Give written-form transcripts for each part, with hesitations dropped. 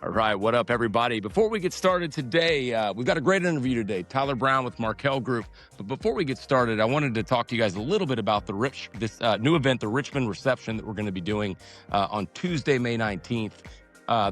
All right, what up, everybody? Before we get started today, we've got a great interview today. Tyler Brown with Markel Group. But before we get started, I wanted to talk to you guys a little bit about this new event, the Richmond reception that we're going to be doing on Tuesday, May 19th,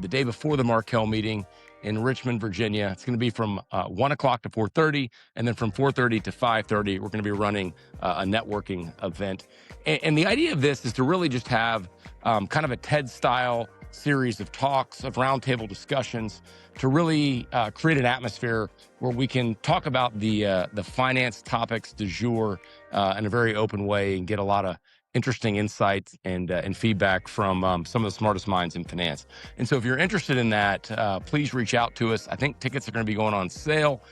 the day before the Markel meeting in Richmond, Virginia. It's going to be from 1 o'clock to 4:30, and then from 4:30 to 5:30, we're going to be running a networking event. And the idea of this is to really just have kind of a TED-style series of talks, of roundtable discussions, to really create an atmosphere where we can talk about the finance topics du jour in a very open way and get a lot of interesting insights and feedback from some of the smartest minds in finance. And so if you're interested in that, please reach out to us. I think tickets are going to be going on sale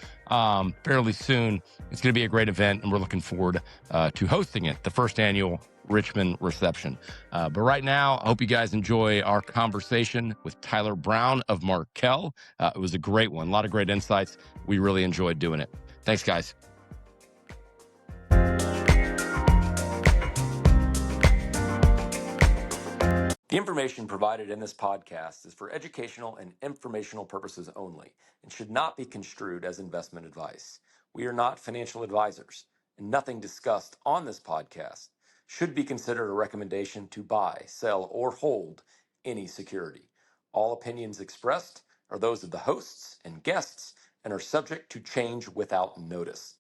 fairly soon. It's going to be a great event, and we're looking forward to hosting it, the first annual Richmond reception. But right now, I hope you guys enjoy our conversation with Tyler Brown of Markel. It was a great one, a lot of great insights. We really enjoyed doing it. Thanks, guys. The information provided in this podcast is for educational and informational purposes only and should not be construed as investment advice. We are not financial advisors, and nothing discussed on this podcast should be considered a recommendation to buy, sell, or hold any security. All opinions expressed are those of the hosts and guests and are subject to change without notice.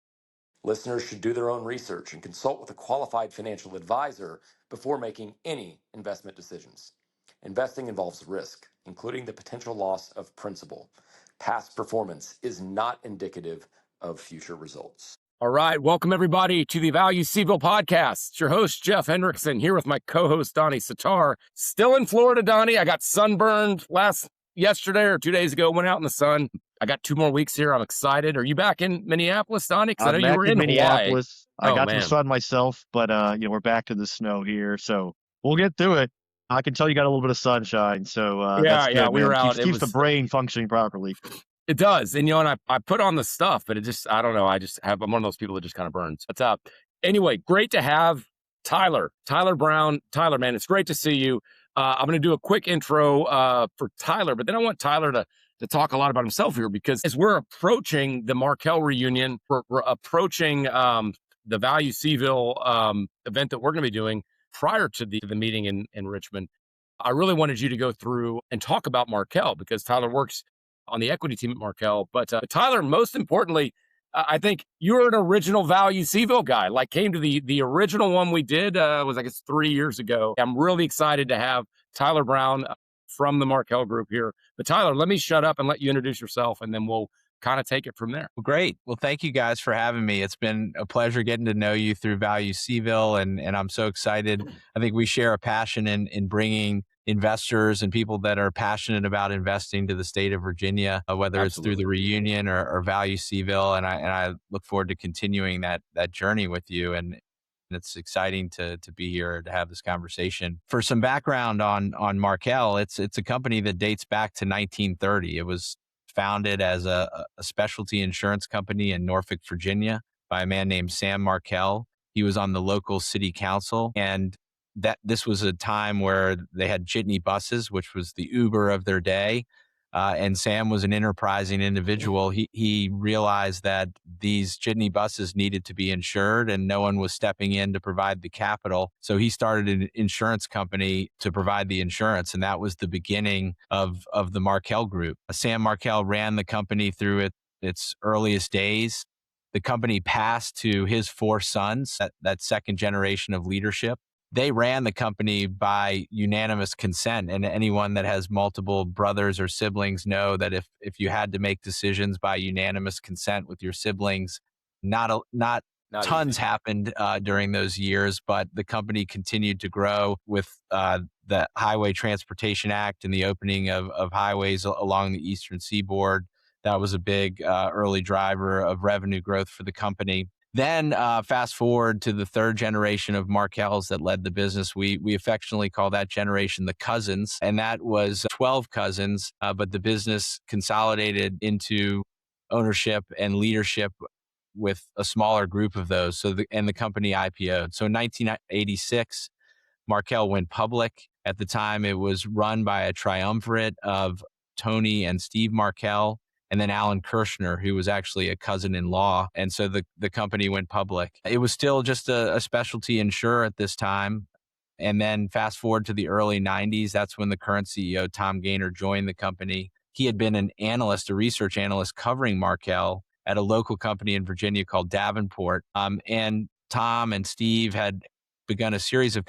Listeners should do their own research and consult with a qualified financial advisor before making any investment decisions. Investing involves risk, including the potential loss of principal. Past performance is not indicative of future results. All right, welcome everybody to the Value Seville podcast. It's your host, Jeff Hendrickson, here with my co-host, Donnie Sitar. Still in Florida, Donnie. I got sunburned yesterday or 2 days ago, went out in the sun. I got 2 more weeks here. I'm excited. Are you back in Minneapolis, Donnie? Because I know you were in Minneapolis. Hawaii. I got some sun myself, but we're back to the snow here, so we'll get through it. I can tell you got a little bit of sunshine, so that's good, we man. were out. Keeps the brain functioning properly. It does. And, and I put on the stuff, but it just, I don't know. I'm one of those people that just kind of burns. What's up? Anyway, great to have Tyler Brown. Tyler, man, it's great to see you. I'm going to do a quick intro for Tyler, but then I want Tyler to talk a lot about himself here, because as we're approaching the Markel Reunion, we're approaching the Value Seville event that we're going to be doing prior to the meeting in Richmond. I really wanted you to go through and talk about Markel, because Tyler works on the equity team at Markel. But Tyler, most importantly, I think you're an original Value Seville guy, like came to the original one we did was, I guess, 3 years ago. I'm really excited to have Tyler Brown from the Markel Group here. But Tyler, let me shut up and let you introduce yourself, and then we'll kind of take it from there. Well, great. Well, thank you guys for having me. It's been a pleasure getting to know you through Value Seville, and I'm so excited. I think we share a passion in bringing investors and people that are passionate about investing to the state of Virginia, whether it's through the Reunion or Value Seville. And I look forward to continuing that journey with you. And it's exciting to be here to have this conversation. For some background on Markel, it's a company that dates back to 1930. It was founded as a specialty insurance company in Norfolk, Virginia, by a man named Sam Markel. He was on the local city council, and this was a time where they had jitney buses, which was the Uber of their day. And Sam was an enterprising individual. He realized that these jitney buses needed to be insured, and no one was stepping in to provide the capital. So he started an insurance company to provide the insurance, and that was the beginning of the Markel Group. Sam Markel ran the company through its earliest days. The company passed to his 4 sons, that second generation of leadership. They ran the company by unanimous consent, and anyone that has multiple brothers or siblings know that if you had to make decisions by unanimous consent with your siblings, not tons easy happened during those years, but the company continued to grow with the Highway Transportation Act and the opening of highways along the Eastern Seaboard. That was a big early driver of revenue growth for the company. Then fast forward to the 3rd generation of Markels that led the business. We affectionately call that generation the cousins, and that was 12 cousins, but the business consolidated into ownership and leadership with a smaller group of those. And the company IPO'd. So in 1986, Markel went public. At the time, it was run by a triumvirate of Tony and Steve Markel, and then Alan Kirshner, who was actually a cousin-in-law. And so the company went public. It was still just a specialty insurer at this time. And then fast forward to the early 90s, that's when the current CEO, Tom Gaynor, joined the company. He had been an analyst, a research analyst covering Markel at a local company in Virginia called Davenport. And Tom and Steve had begun a series of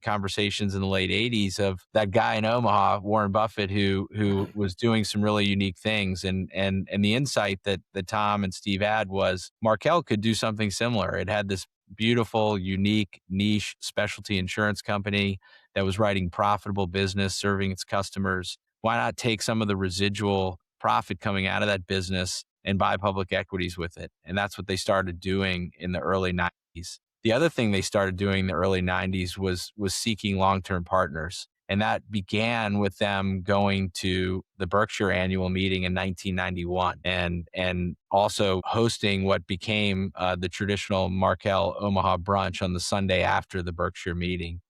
conversations in the late 80s of that guy in Omaha, Warren Buffett, who was doing some really unique things. And the insight that Tom and Steve had was Markel could do something similar. It had this beautiful, unique, niche specialty insurance company that was writing profitable business, serving its customers. Why not take some of the residual profit coming out of that business and buy public equities with it? And that's what they started doing in the early 90s. The other thing they started doing in the early 90s was seeking long-term partners. And that began with them going to the Berkshire annual meeting in 1991 and also hosting what became the traditional Markel Omaha brunch on the Sunday after the Berkshire meeting.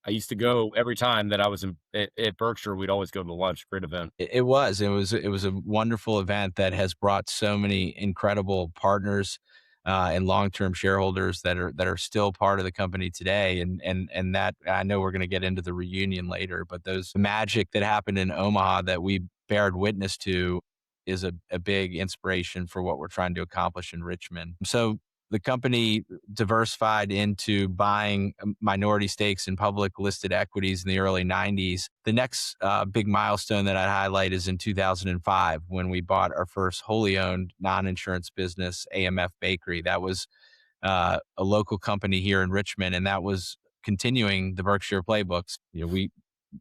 I used to go every time that I was at Berkshire. We'd always go to lunch. Great event. It was a wonderful event that has brought so many incredible partners and long-term shareholders that are still part of the company today. And that, I know we're going to get into the reunion later, but the magic that happened in Omaha that we bared witness to is a big inspiration for what we're trying to accomplish in Richmond. So the company diversified into buying minority stakes in public listed equities in the early 90s. The next big milestone that I'd highlight is in 2005, when we bought our first wholly owned non-insurance business, AMF Bakery. That was a local company here in Richmond, and that was continuing the Berkshire playbooks.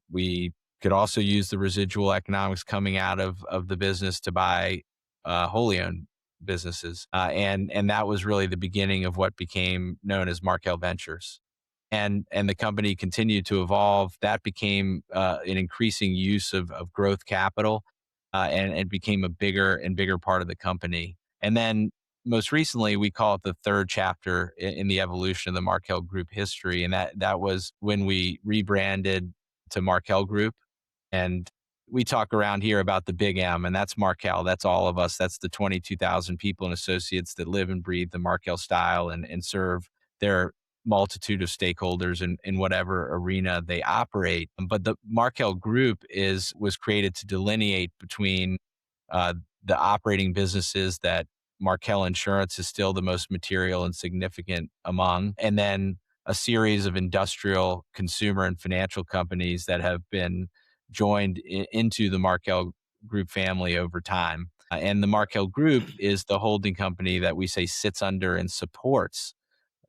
We could also use the residual economics coming out of the business to buy wholly owned businesses. And that was really the beginning of what became known as Markel Ventures. And the company continued to evolve. That became an increasing use of growth capital, and it became a bigger and bigger part of the company. And then most recently, we call it the third chapter in the evolution of the Markel Group history. And that was when we rebranded to Markel Group. And we talk around here about the big M, and that's Markel. That's all of us. That's the 22,000 people and associates that live and breathe the Markel style and serve their multitude of stakeholders in whatever arena they operate. But the Markel Group was created to delineate between the operating businesses that Markel Insurance is still the most material and significant among, and then a series of industrial, consumer, and financial companies that have been joined into the Markel Group family over time. And the Markel Group is the holding company that we say sits under and supports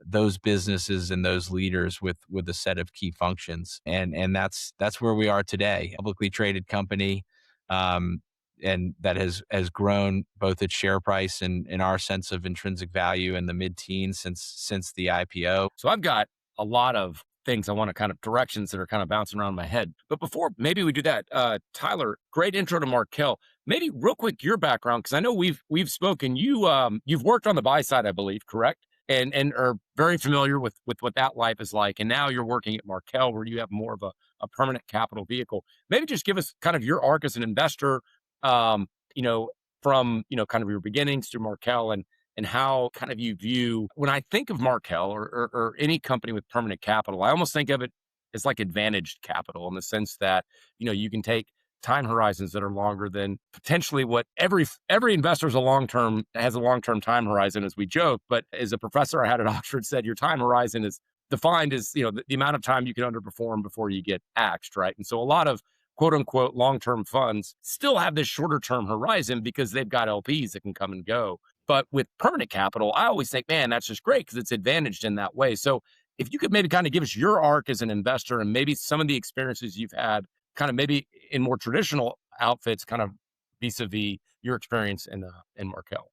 those businesses and those leaders with a set of key functions. And that's where we are today, publicly traded company, and that has grown both its share price and our sense of intrinsic value in the mid-teens since the IPO. So I've got a lot of things I want to kind of directions that are kind of bouncing around my head. But before maybe we do that, Tyler, great intro to Markel. Maybe real quick, your background, because I know we've spoken. You've worked on the buy side, I believe, correct? And are very familiar with what that life is like. And now you're working at Markel, where you have more of a permanent capital vehicle. Maybe just give us kind of your arc as an investor, from kind of your beginnings to Markel, and how kind of you view, when I think of Markel or any company with permanent capital, I almost think of it as like advantaged capital, in the sense that, you can take time horizons that are longer than potentially what every investor has a long-term time horizon, as we joke. But as a professor I had at Oxford said, your time horizon is defined as, the amount of time you can underperform before you get axed, right? And so a lot of quote unquote long-term funds still have this shorter term horizon because they've got LPs that can come and go. But with permanent capital, I always think, man, that's just great because it's advantaged in that way. So if you could maybe kind of give us your arc as an investor, and maybe some of the experiences you've had kind of maybe in more traditional outfits, kind of vis-a-vis your experience in Markel.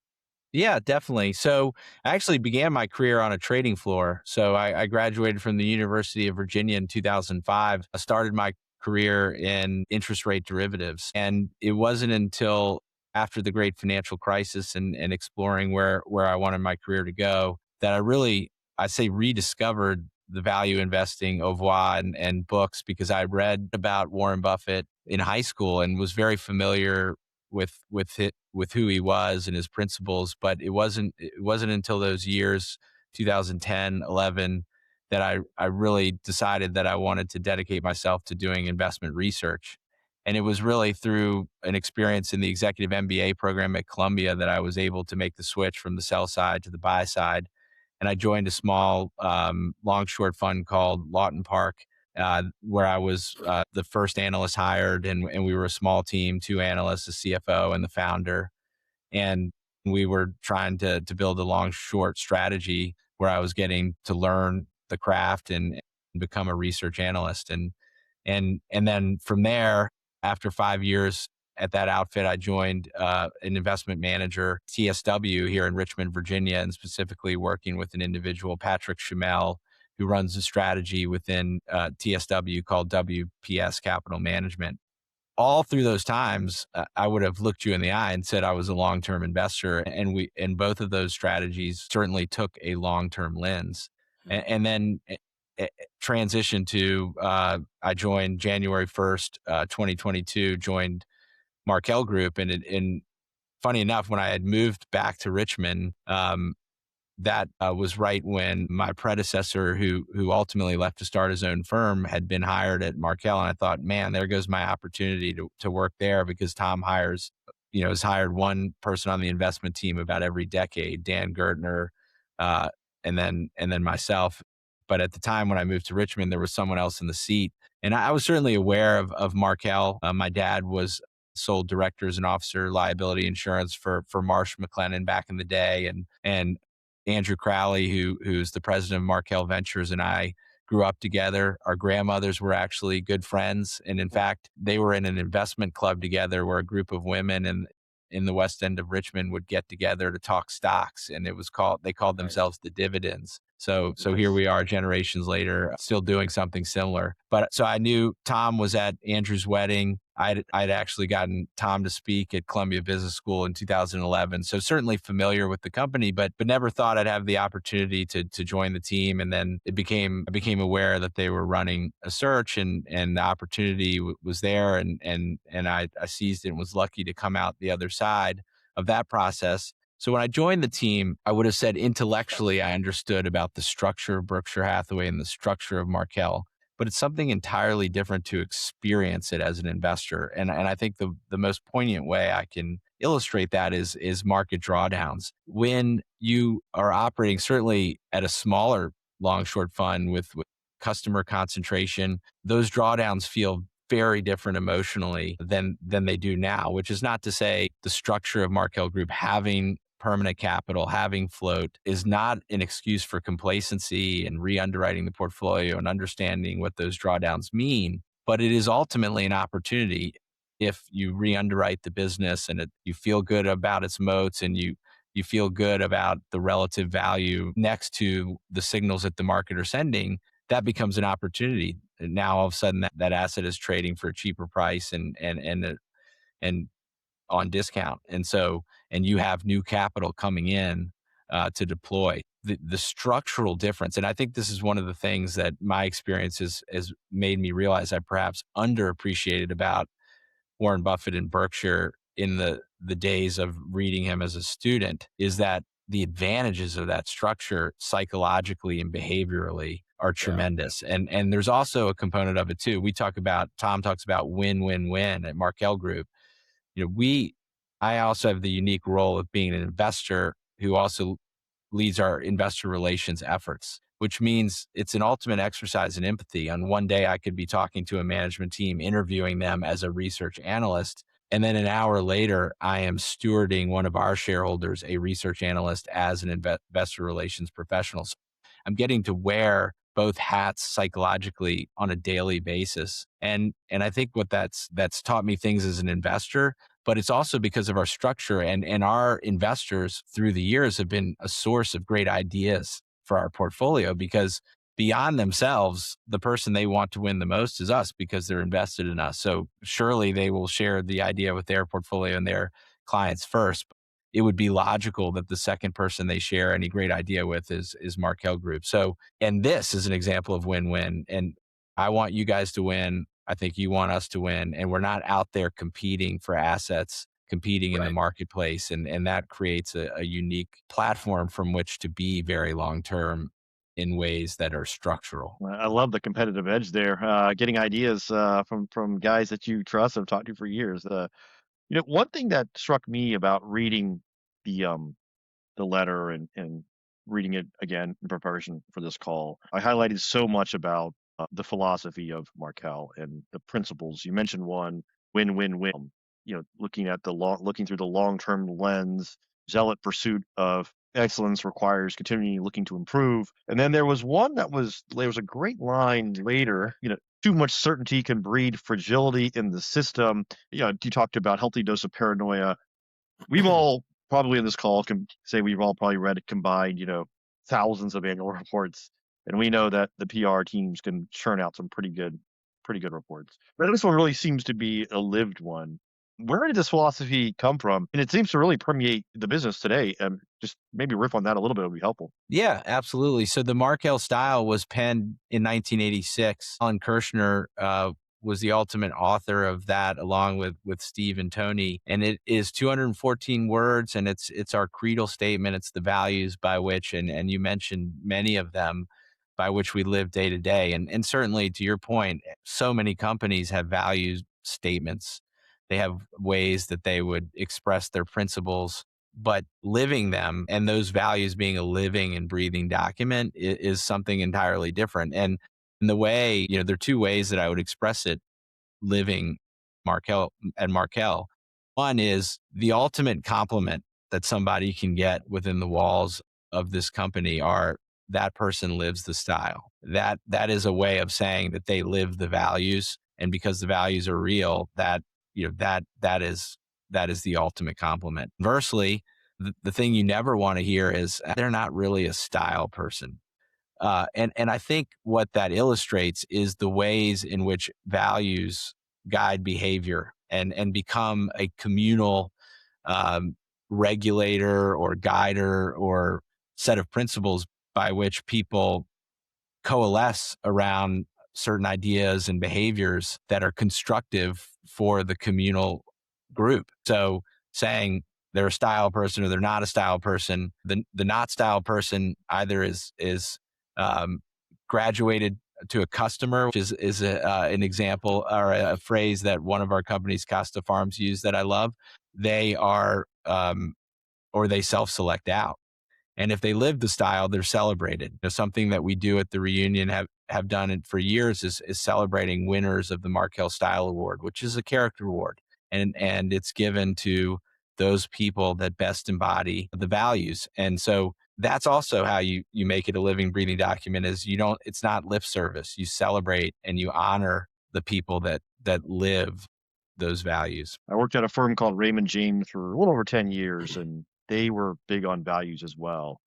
Yeah, definitely. So I actually began my career on a trading floor. So I graduated from the University of Virginia in 2005. I started my career in interest rate derivatives. And it wasn't until after the great financial crisis and exploring where I wanted my career to go that I really, I say, rediscovered the value investing au revoir and books because I read about Warren Buffett in high school and was very familiar with who he was and his principles. But it wasn't until those years, 2010, 11, that I really decided that I wanted to dedicate myself to doing investment research. And it was really through an experience in the executive MBA program at Columbia that I was able to make the switch from the sell side to the buy side. And I joined a small long short fund called Lawton Park, where I was the first analyst hired, and we were a small team, two analysts, a CFO, and the founder. And we were trying to build a long short strategy where I was getting to learn the craft and become a research analyst. And then from there, after 5 years at that outfit, I joined an investment manager, TSW, here in Richmond, Virginia, and specifically working with an individual, Patrick Schimmel, who runs a strategy within TSW called WPS Capital Management. All through those times, I would have looked you in the eye and said I was a long-term investor, and both of those strategies certainly took a long-term lens. And then transitioned to I joined January 1st, 2022, joined Markel Group, and funny enough, when I had moved back to Richmond, that was right when my predecessor, who ultimately left to start his own firm, had been hired at Markel. And I thought, man, there goes my opportunity to work there, because Tom has hired one person on the investment team about every decade, Dan Gertner, uh, and then myself. But at the time when I moved to Richmond, there was someone else in the seat. And I was certainly aware of Markel. My dad was sold directors and officer liability insurance for Marsh McLennan back in the day. And Andrew Crowley, who's the president of Markel Ventures, and I grew up together. Our grandmothers were actually good friends. And in fact, they were in an investment club together where a group of women in the West End of Richmond would get together to talk stocks. And they called themselves the Dividends. So here we are generations later, still doing something similar. But so I knew Tom was at Andrew's wedding. I'd actually gotten Tom to speak at Columbia Business School in 2011. So certainly familiar with the company, but never thought I'd have the opportunity to join the team. And then I became aware that they were running a search, and the opportunity was there, and I seized it and was lucky to come out the other side of that process. So when I joined the team, I would have said intellectually I understood about the structure of Berkshire Hathaway and the structure of Markel, but it's something entirely different to experience it as an investor. And I think the most poignant way I can illustrate that is market drawdowns. When you are operating certainly at a smaller long short fund with customer concentration, those drawdowns feel very different emotionally than they do now, which is not to say the structure of Markel Group having permanent capital, having float, is not an excuse for complacency and re-underwriting the portfolio and understanding what those drawdowns mean. But it is ultimately an opportunity if you re-underwrite the business and you feel good about its moats, and you feel good about the relative value next to the signals that the market are sending. That becomes an opportunity. And now all of a sudden that asset is trading for a cheaper price and on discount. And you have new capital coming in to deploy. The structural difference, and I think this is one of the things that my experience has made me realize I perhaps underappreciated about Warren Buffett and Berkshire in the days of reading him as a student, is that the advantages of that structure psychologically and behaviorally are tremendous. And there's also a component of it too. Tom talks about win-win-win at Markel Group. I also have the unique role of being an investor who also leads our investor relations efforts, which means it's an ultimate exercise in empathy. On one day, I could be talking to a management team, interviewing them as a research analyst. And then an hour later, I am stewarding one of our shareholders, a research analyst, as an investor relations professional. So I'm getting to wear both hats psychologically on a daily basis. And I think what that's taught me things as an investor, but it's also because of our structure, and our investors through the years have been a source of great ideas for our portfolio, because beyond themselves, the person they want to win the most is us, because they're invested in us. So surely they will share the idea with their portfolio and their clients first. it would be logical that the second person they share any great idea with is Markel Group. So, and this is an example of win-win. And I want you guys to win. I think you want us to win. And we're not out there competing for assets, competing in the marketplace. And that creates a unique platform from which to be very long-term in ways that are structural. I love the competitive edge there. Getting ideas from guys that you trust and have talked to for years. One thing that struck me about reading the letter and reading it again in preparation for this call, I highlighted so much about the philosophy of Markel and the principles. You mentioned one, win-win-win. Looking through the long-term lens, zealot pursuit of excellence requires continually looking to improve. And then there was one there was a great line later, too much certainty can breed fragility in the system. You talked about healthy dose of paranoia. We've all probably in this call can say we've all probably read combined, thousands of annual reports, and we know that the PR teams can churn out some pretty good reports. But this one really seems to be a lived one. Where did this philosophy come from? And it seems to really permeate the business today. Just maybe riff on that a little bit would be helpful. Yeah, absolutely. So the Markel style was penned in 1986. Alan Kirshner was the ultimate author of that, along with Steve and Tony. And it is 214 words, and it's our creedal statement. It's the values by which, and you mentioned many of them, by which we live day to day. And certainly, to your point, so many companies have value statements. They have ways that they would express their principles, but living them and those values being a living and breathing document is something entirely different. And in the way, there are two ways that I would express it, living Markel and Markel. One is the ultimate compliment that somebody can get within the walls of this company are that person lives the style. That is a way of saying that they live the values. And because the values are real, that is the ultimate compliment. Conversely, the thing you never want to hear is they're not really a style person. And I think what that illustrates is the ways in which values guide behavior and become a communal regulator or guider or set of principles by which people coalesce around certain ideas and behaviors that are constructive for the communal group. So saying they're a style person or they're not a style person, the not style person either is graduated to a customer, which is an example or a phrase that one of our companies, Costa Farms, use that I love. They are or they self-select out. And if they live the style, they're celebrated. Something that we do at the Reunion have done it for years is celebrating winners of the Markel Style Award, which is a character award. And it's given to those people that best embody the values. And so that's also how you make it a living, breathing document is it's not lip service. You celebrate and you honor the people that live those values. I worked at a firm called Raymond James for a little over 10 years, and they were big on values as well.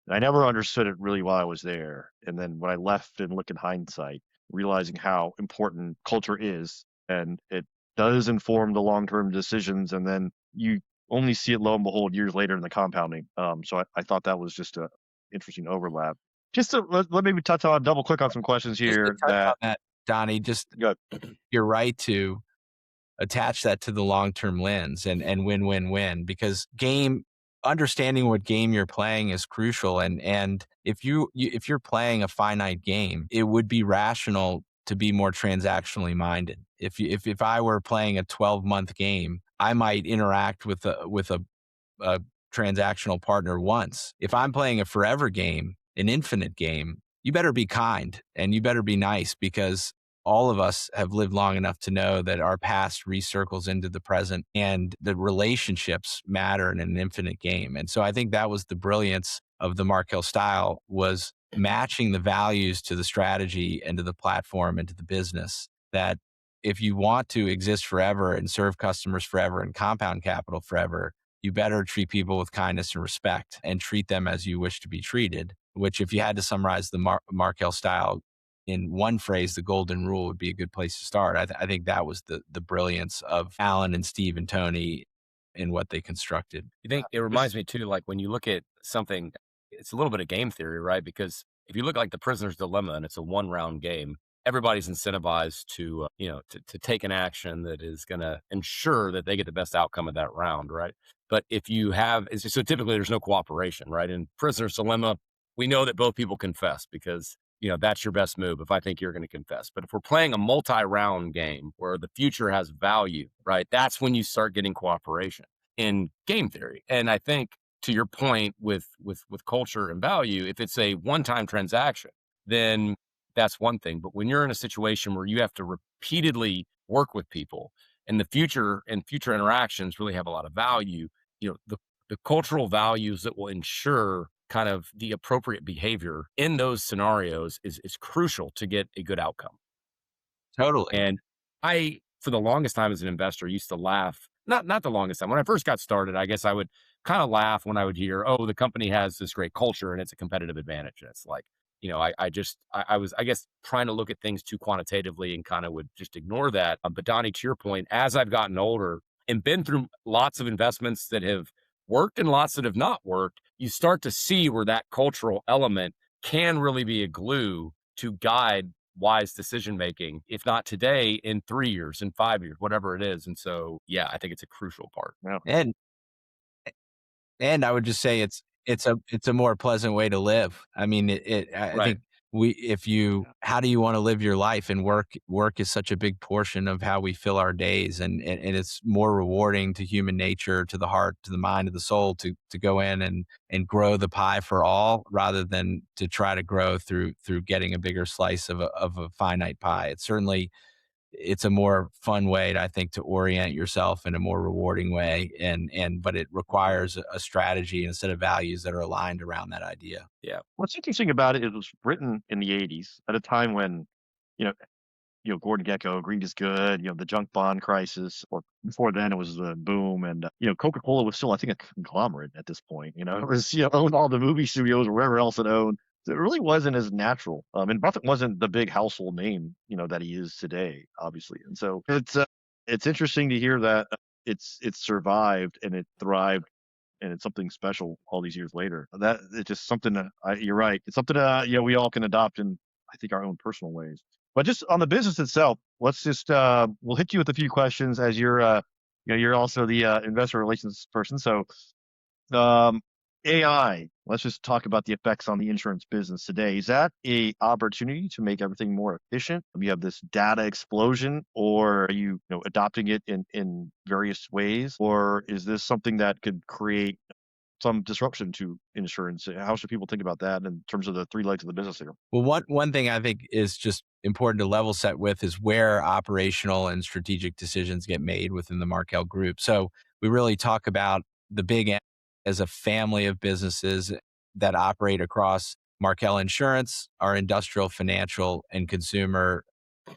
And I never understood it really while I was there. And then when I left and look in hindsight, realizing how important culture is, and it does inform the long-term decisions, and then you only see it, lo and behold, years later in the compounding. So I thought that was just a interesting overlap. Just to let maybe double click on some questions here. On that, Donnie, you're right to attach that to the long-term lens and win-win-win, because understanding what game you're playing is crucial. And if you're playing a finite game, it would be rational to be more transactionally minded. If I were playing a 12-month game, I might interact with a transactional partner once. If I'm playing a forever game, an infinite game, you better be kind and you better be nice, because all of us have lived long enough to know that our past recircles into the present and the relationships matter in an infinite game. And so I think that was the brilliance of the Markel style, was matching the values to the strategy and to the platform and to the business, that if you want to exist forever and serve customers forever and compound capital forever, you better treat people with kindness and respect and treat them as you wish to be treated, which, if you had to summarize the Markel style in one phrase, the golden rule would be a good place to start. I think that was the brilliance of Alan and Steve and Tony in what they constructed. You think it reminds me too, like when you look at something, it's a little bit of game theory, right? Because if you look like the prisoner's dilemma and it's a 1 round game, everybody's incentivized to, to take an action that is going to ensure that they get the best outcome of that round, right? But if you have, so typically there's no cooperation, right? In prisoner's dilemma, we know that both people confess because, that's your best move if I think you're going to confess. But if we're playing a multi-round game where the future has value, right? That's when you start getting cooperation in game theory. And I think to your point with culture and value, if it's a one-time transaction, then that's one thing. But when you're in a situation where you have to repeatedly work with people and the future interactions really have a lot of value, the cultural values that will ensure kind of the appropriate behavior in those scenarios is crucial to get a good outcome. Totally. And I, for the longest time as an investor, used to laugh. Not the longest time. When I first got started, I guess I would kind of laugh when I would hear, "Oh, the company has this great culture and it's a competitive advantage." And it's like, I was, I guess, trying to look at things too quantitatively and kind of would just ignore that. But Donnie, to your point, as I've gotten older and been through lots of investments that have worked and lots that have not worked, you start to see where that cultural element can really be a glue to guide wise decision making, if not today, in 3 years, in 5 years, whatever it is. And so, yeah, I think it's a crucial part. Yeah. And I would just say it's a more pleasant way to live. I mean, I Right. think how do you want to live your life? And work is such a big portion of how we fill our days. And it's more rewarding to human nature, to the heart, to the mind, to the soul, to go in and grow the pie for all, rather than to try to grow through getting a bigger slice of a finite pie. It's a more fun way, I think, to orient yourself in a more rewarding way. But it requires a strategy and a set of values that are aligned around that idea. Yeah. What's interesting about it, it was written in the 80s at a time when, you know, Gordon Gekko, Greed is Good, the junk bond crisis, or before then it was the boom. And, Coca-Cola was still, I think, a conglomerate at this point. It was, owned all the movie studios or wherever else it owned. So it really wasn't as natural. And Buffett wasn't the big household name, that he is today, obviously. And so it's interesting to hear that it's survived and it thrived and it's something special all these years later. That it's just something that you're right. It's something that we all can adopt in, I think, our own personal ways. But just on the business itself, let's just we'll hit you with a few questions as you're also the investor relations person. So um, AI. Let's just talk about the effects on the insurance business today. Is that a opportunity to make everything more efficient? You have this data explosion, or are you adopting it in various ways, or is this something that could create some disruption to insurance? How should people think about that in terms of the three legs of the business here? Well, one thing I think is just important to level set with is where operational and strategic decisions get made within the Markel Group. So we really talk about the big M as a family of businesses that operate across Markel Insurance, our industrial, financial, and consumer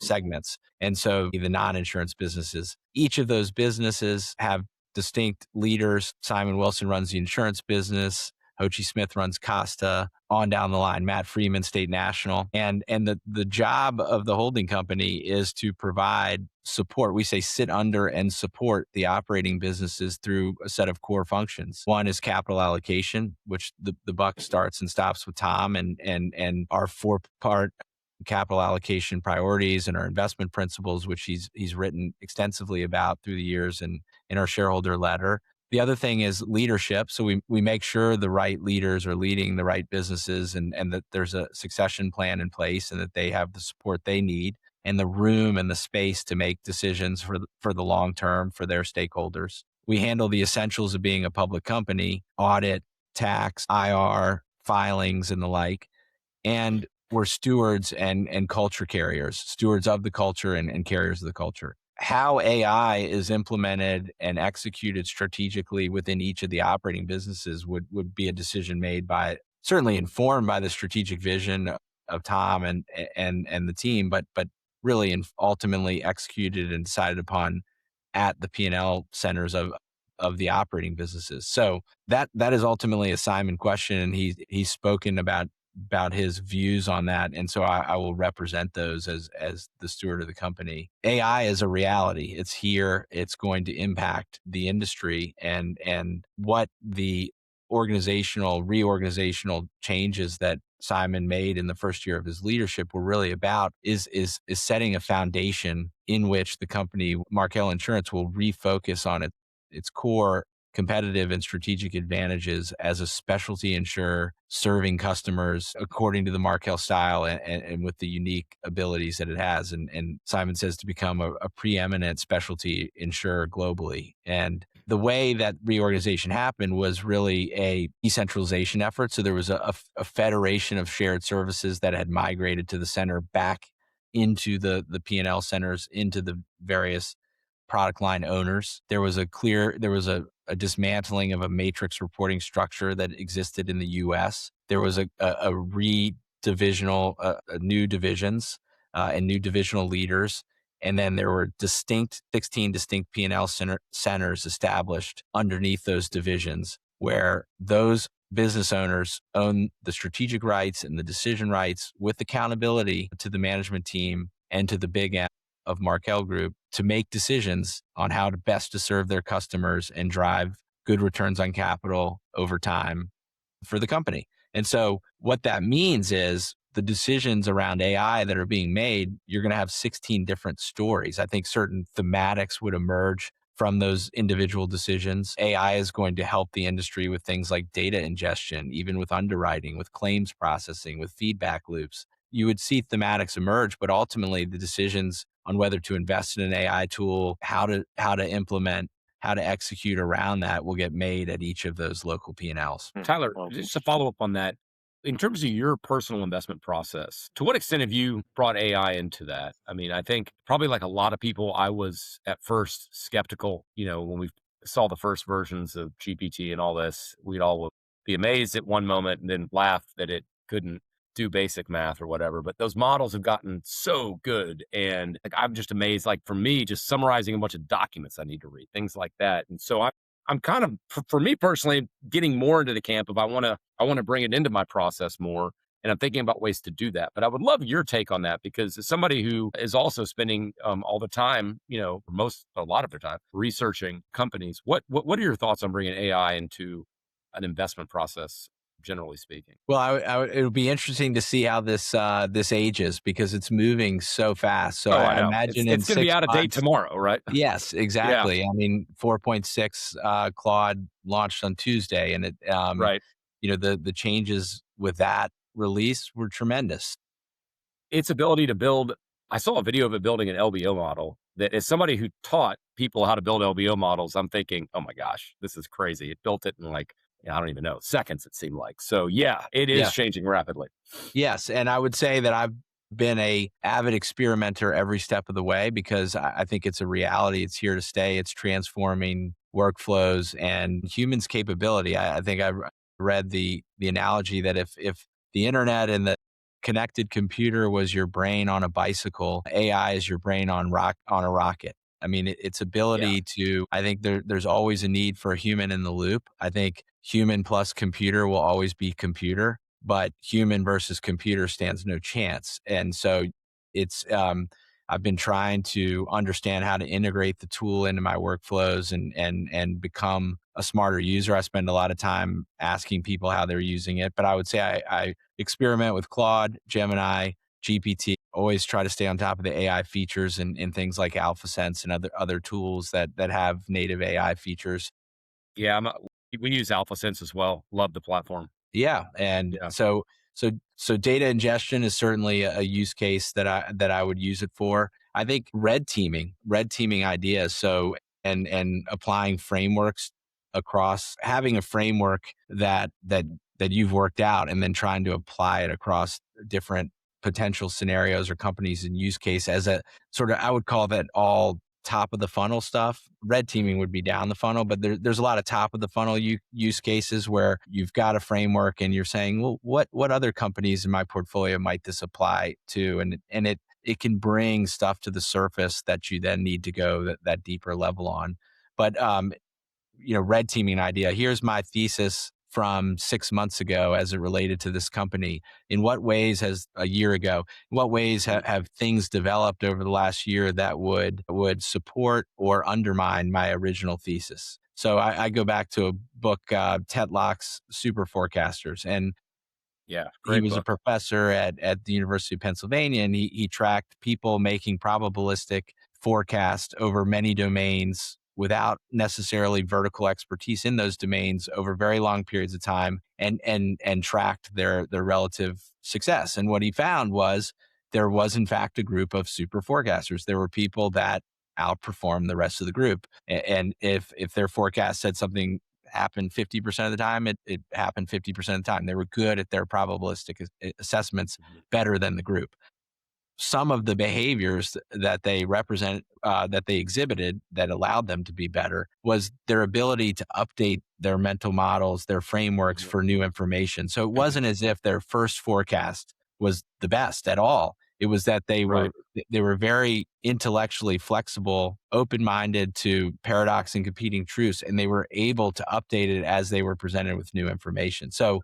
segments. And so the non-insurance businesses, each of those businesses have distinct leaders. Simon Wilson runs the insurance business. Ho Chi Smith runs Costa, on down the line, Matt Freeman, State National. And the job of the holding company is to provide support. We say sit under and support the operating businesses through a set of core functions. One is capital allocation, which the buck starts and stops with Tom, and our 4-part capital allocation priorities and our investment principles, which he's written extensively about through the years and in our shareholder letter. The other thing is leadership. So we make sure the right leaders are leading the right businesses, and that there's a succession plan in place, and that they have the support they need and the room and the space to make decisions for the long term for their stakeholders. We handle the essentials of being a public company: audit, tax, IR, filings, and the like. And we're stewards and culture carriers, stewards of the culture and carriers of the culture. How AI is implemented and executed strategically within each of the operating businesses would be a decision made by, certainly informed by the strategic vision of Tom and the team, but really ultimately executed and decided upon at the P&L centers of the operating businesses. So that is ultimately a Simon question, and he's spoken about about his views on that. And so I will represent those as the steward of the company. AI is a reality. It's here. It's going to impact the industry, and what the reorganizational changes that Simon made in the first year of his leadership were really about is setting a foundation in which the company Markel Insurance will refocus on its core competitive and strategic advantages as a specialty insurer serving customers according to the Markel style and with the unique abilities that it has. And Simon says to become a preeminent specialty insurer globally. And the way that reorganization happened was really a decentralization effort. So there was a federation of shared services that had migrated to the center back into the P&L centers, into the various product line owners. There was a dismantling of a matrix reporting structure that existed in the U.S. There was a new divisions and new divisional leaders. And then there were 16 distinct P&L centers established underneath those divisions, where those business owners own the strategic rights and the decision rights with accountability to the management team and to the big end of Markel Group to make decisions on how to best to serve their customers and drive good returns on capital over time for the company. And so what that means is the decisions around AI that are being made, you're going to have 16 different stories. I think certain thematics would emerge from those individual decisions. AI is going to help the industry with things like data ingestion, even with underwriting, with claims processing, with feedback loops. You would see thematics emerge, but ultimately the decisions on whether to invest in an AI tool, how to implement, how to execute around that will get made at each of those local P&Ls. Tyler, just to follow up on that, in terms of your personal investment process, to what extent have you brought AI into that? I mean, I think probably like a lot of people, I was at first skeptical, when we saw the first versions of GPT and all this, we'd all be amazed at one moment and then laugh that it couldn't do basic math or whatever. But those models have gotten so good. And like, I'm just amazed, like for me, just summarizing a bunch of documents I need to read, things like that. And so I'm kind of, for me personally, getting more into the camp of I want to bring it into my process more. And I'm thinking about ways to do that. But I would love your take on that, because as somebody who is also spending all the time, a lot of their time researching companies, what are your thoughts on bringing AI into an investment process, generally speaking? Well, it'll be interesting to see how this ages, because it's moving so fast. So I imagine it's going to be out of date tomorrow, right? Yes, exactly. Yeah. I mean, 4.6 Claude launched on Tuesday, and it right. The changes with that release were tremendous. Its ability to build. I saw a video of it building an LBO model. That as somebody who taught people how to build LBO models, I'm thinking, oh my gosh, this is crazy. It built it in like, I don't even know, seconds, it seemed like. So yeah, it is changing rapidly. Yes. And I would say that I've been a avid experimenter every step of the way, because I think it's a reality. It's here to stay. It's transforming workflows and humans' capability. I think I read the analogy that if the internet and the connected computer was your brain on a bicycle, AI is your brain on a rocket. I mean, its ability to, I think there's always a need for a human in the loop. I think human plus computer will always be computer, but human versus computer stands no chance. And so it's, I've been trying to understand how to integrate the tool into my workflows and become a smarter user. I spend a lot of time asking people how they're using it, but I would say I experiment with Claude, Gemini, GPT. Always try to stay on top of the AI features and things like AlphaSense and other tools that have native AI features. Yeah, we use AlphaSense as well. Love the platform. Yeah, and so data ingestion is certainly a use case that I would use it for. I think red teaming ideas. So and applying frameworks across, having a framework that you've worked out and then trying to apply it across different potential scenarios or companies and use case as a sort of, I would call that all top of the funnel stuff. Red teaming would be down the funnel, but there's a lot of top of the funnel use cases where you've got a framework and you're saying, well, what other companies in my portfolio might this apply to? And it can bring stuff to the surface that you then need to go that deeper level on. But red teaming idea. Here's my thesis from 6 months ago as it related to this company? In what ways has a year ago, in what ways have things developed over the last year that would support or undermine my original thesis? So I go back to a book, Tetlock's Super Forecasters, and Yeah, he great was a book. professor at the University of Pennsylvania, and he tracked people making probabilistic forecast over many domains without necessarily vertical expertise in those domains over very long periods of time, and tracked their relative success. And what he found was there was in fact a group of super forecasters. There were people that outperformed the rest of the group. And if their forecast said something happened 50% of the time, it happened 50% of the time. They were good at their probabilistic assessments, better than the group. Some of the behaviors that they represent, that they exhibited that allowed them to be better, was their ability to update their mental models, their frameworks for new information. So it wasn't as if their first forecast was the best at all. It was that Right. they were very intellectually flexible, open-minded to paradox and competing truths, and they were able to update it as they were presented with new information. So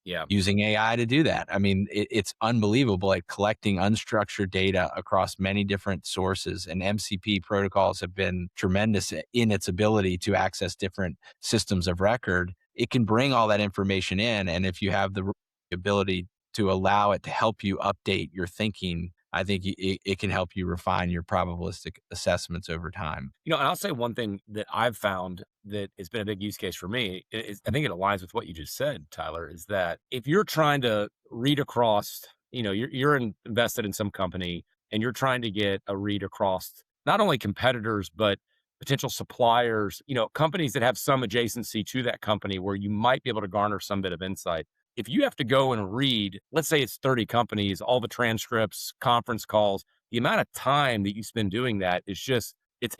Yeah. using AI to do that. I mean, it's unbelievable at collecting unstructured data across many different sources. And MCP protocols have been tremendous in its ability to access different systems of record. It can bring all that information in. And if you have the ability to allow it to help you update your thinking, I think it can help you refine your probabilistic assessments over time. And I'll say one thing that I've found that has been a big use case for me is, I think it aligns with what you just said, Tyler, is that if you're trying to read across, invested in some company and you're trying to get a read across not only competitors, but potential suppliers, companies that have some adjacency to that company where you might be able to garner some bit of insight. If you have to go and read, let's say it's 30 companies, all the transcripts, conference calls, the amount of time that you spend doing that is just, it's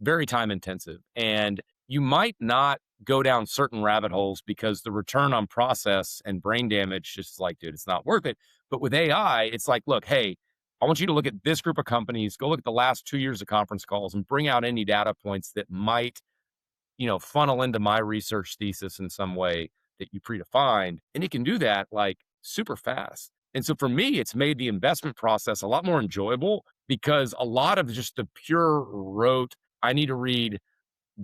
very time intensive, and you might not go down certain rabbit holes because the return on process and brain damage just like, dude, it's not worth it. But with AI, it's like, look, hey, I want you to look at this group of companies, go look at the last 2 years of conference calls and bring out any data points that might funnel into my research thesis in some way that you predefined. And it can do that like super fast. And so for me, it's made the investment process a lot more enjoyable because a lot of just the pure rote, I need to read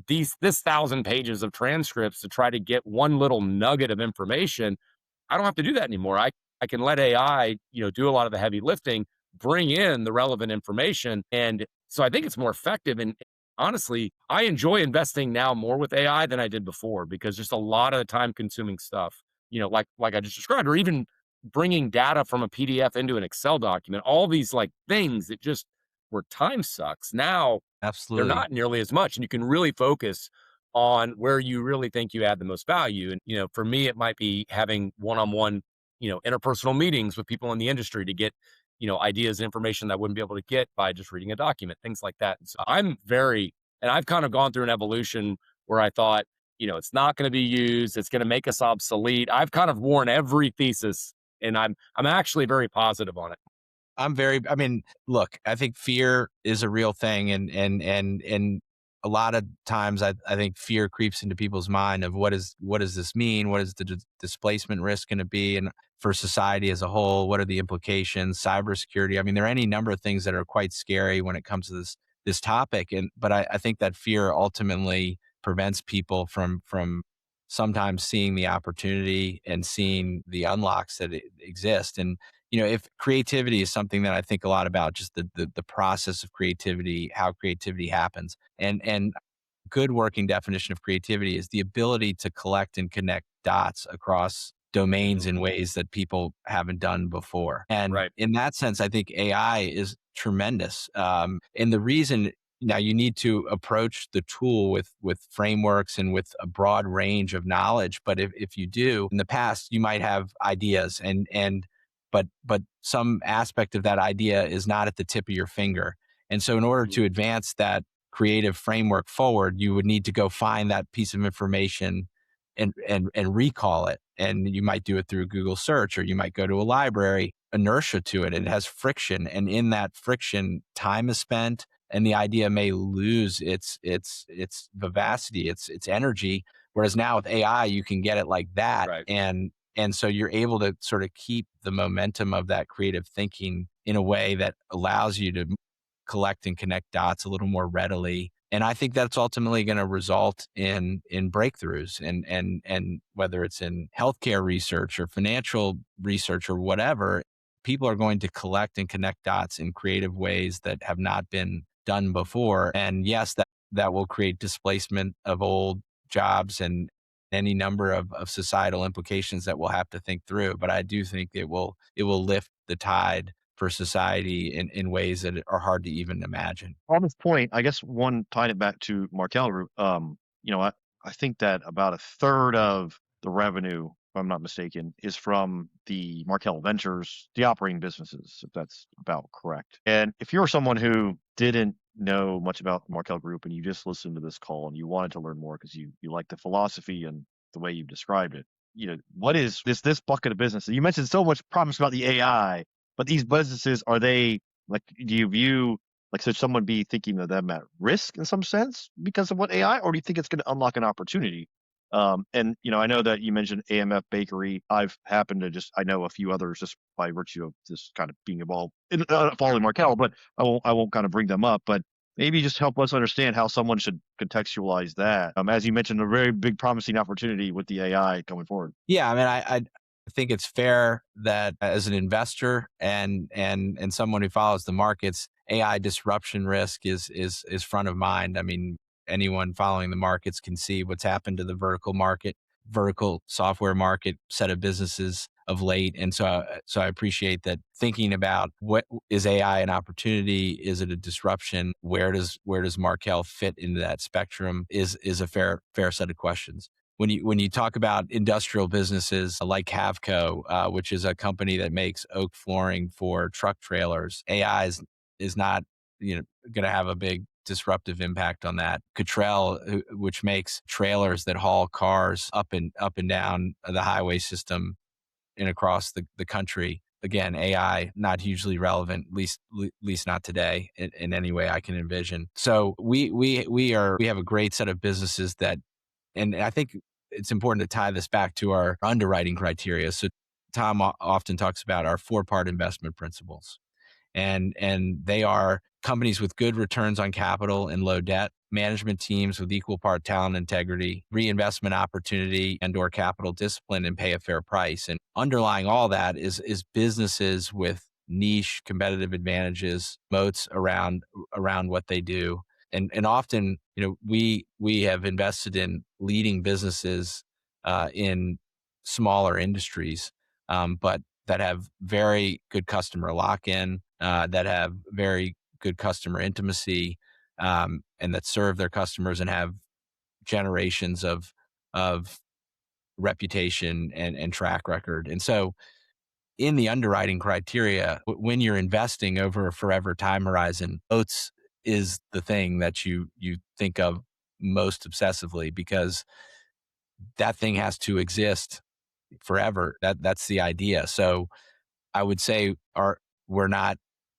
this 1,000 pages of transcripts to try to get one little nugget of information. I don't have to do that anymore. I can let AI, do a lot of the heavy lifting, bring in the relevant information. And so I think it's more effective. And honestly, I enjoy investing now more with AI than I did before because just a lot of the time consuming stuff, like I just described, or even bringing data from a PDF into an Excel document, all these like things that just were time sucks. Now they're Absolutely. not nearly as much, and you can really focus on where you really think you add the most value. And, for me, it might be having one-on-one, interpersonal meetings with people in the industry to get, ideas and information that I wouldn't be able to get by just reading a document, things like that. And so and I've kind of gone through an evolution where I thought, it's not going to be used. It's going to make us obsolete. I've kind of worn every thesis, and I'm actually very positive on it. I mean, look, I think fear is a real thing. And a lot of times I think fear creeps into people's mind of what does this mean? What is the displacement risk going to be? And for society as a whole, what are the implications? Cybersecurity. I mean, there are any number of things that are quite scary when it comes to this topic. But I think that fear ultimately prevents people from sometimes seeing the opportunity and seeing the unlocks that exist. And if creativity is something that I think a lot about, just the process of creativity, how creativity happens, and good working definition of creativity is the ability to collect and connect dots across domains in ways that people haven't done before. And Right. in that sense, I think AI is tremendous. And the reason, now you need to approach the tool with frameworks and with a broad range of knowledge. But if you do, in the past, you might have ideas but some aspect of that idea is not at the tip of your finger. And so in order to advance that creative framework forward, you would need to go find that piece of information and recall it. And you might do it through Google search, or you might go to a library. inertia to it. It has friction, and in that friction, time is spent, and the idea may lose its vivacity, its energy. Whereas now with AI, you can get it like that, Right. and so you're able to sort of keep the momentum of that creative thinking in a way that allows you to collect and connect dots a little more readily. And I think that's ultimately going to result in breakthroughs, and whether it's in healthcare research or financial research or whatever, people are going to collect and connect dots in creative ways that have not been done before. And yes, that will create displacement of old jobs and any number of societal implications that we'll have to think through. But I do think it will lift the tide for society in ways that are hard to even imagine. On this point, I guess one tying it back to Markel Group, I think that about a third of the revenue, if I'm not mistaken, is from the Markel Ventures, the operating businesses, if that's about correct. And if you're someone who didn't know much about Markel Group and you just listened to this call and you wanted to learn more because you like the philosophy and the way you described it, what is this bucket of business? You mentioned so much promise about the AI, but these businesses, are they like, do you view, like, should someone be thinking of them at risk in some sense because of what AI, or do you think it's going to unlock an opportunity? And I know that you mentioned AMF Bakery. I know a few others just by virtue of just kind of being involved in following Markel, but I won't kind of bring them up. But maybe just help us understand how someone should contextualize that. As you mentioned, a very big promising opportunity with the AI going forward. Yeah, I mean, I think it's fair that as an investor and someone who follows the markets, AI disruption risk is front of mind. I mean, anyone following the markets can see what's happened to the vertical software market set of businesses of late. And so I appreciate that thinking about, what is AI an opportunity? Is it a disruption? Where does Markel fit into that spectrum? Is a fair set of questions. When you talk about industrial businesses like Havco, which is a company that makes oak flooring for truck trailers, AI is not going to have a big disruptive impact on that. Cottrell, which makes trailers that haul cars up and down the highway system and across the country. Again, AI not hugely relevant, at least not today in any way I can envision. So we have a great set of businesses that, and I think it's important to tie this back to our underwriting criteria. So Tom often talks about our 4-part investment principles, and they are companies with good returns on capital and low debt, management teams with equal part talent, integrity, reinvestment opportunity, and/or capital discipline, and pay a fair price. And underlying all that is businesses with niche competitive advantages, moats around what they do. And often, we have invested in leading businesses in smaller industries, but that have very good customer lock-in, that have very good customer intimacy, and that serve their customers and have generations of reputation and track record. And so, in the underwriting criteria, when you're investing over a forever time horizon, oats is the thing that you think of most obsessively, because that thing has to exist forever. That's the idea. So I would say we're not,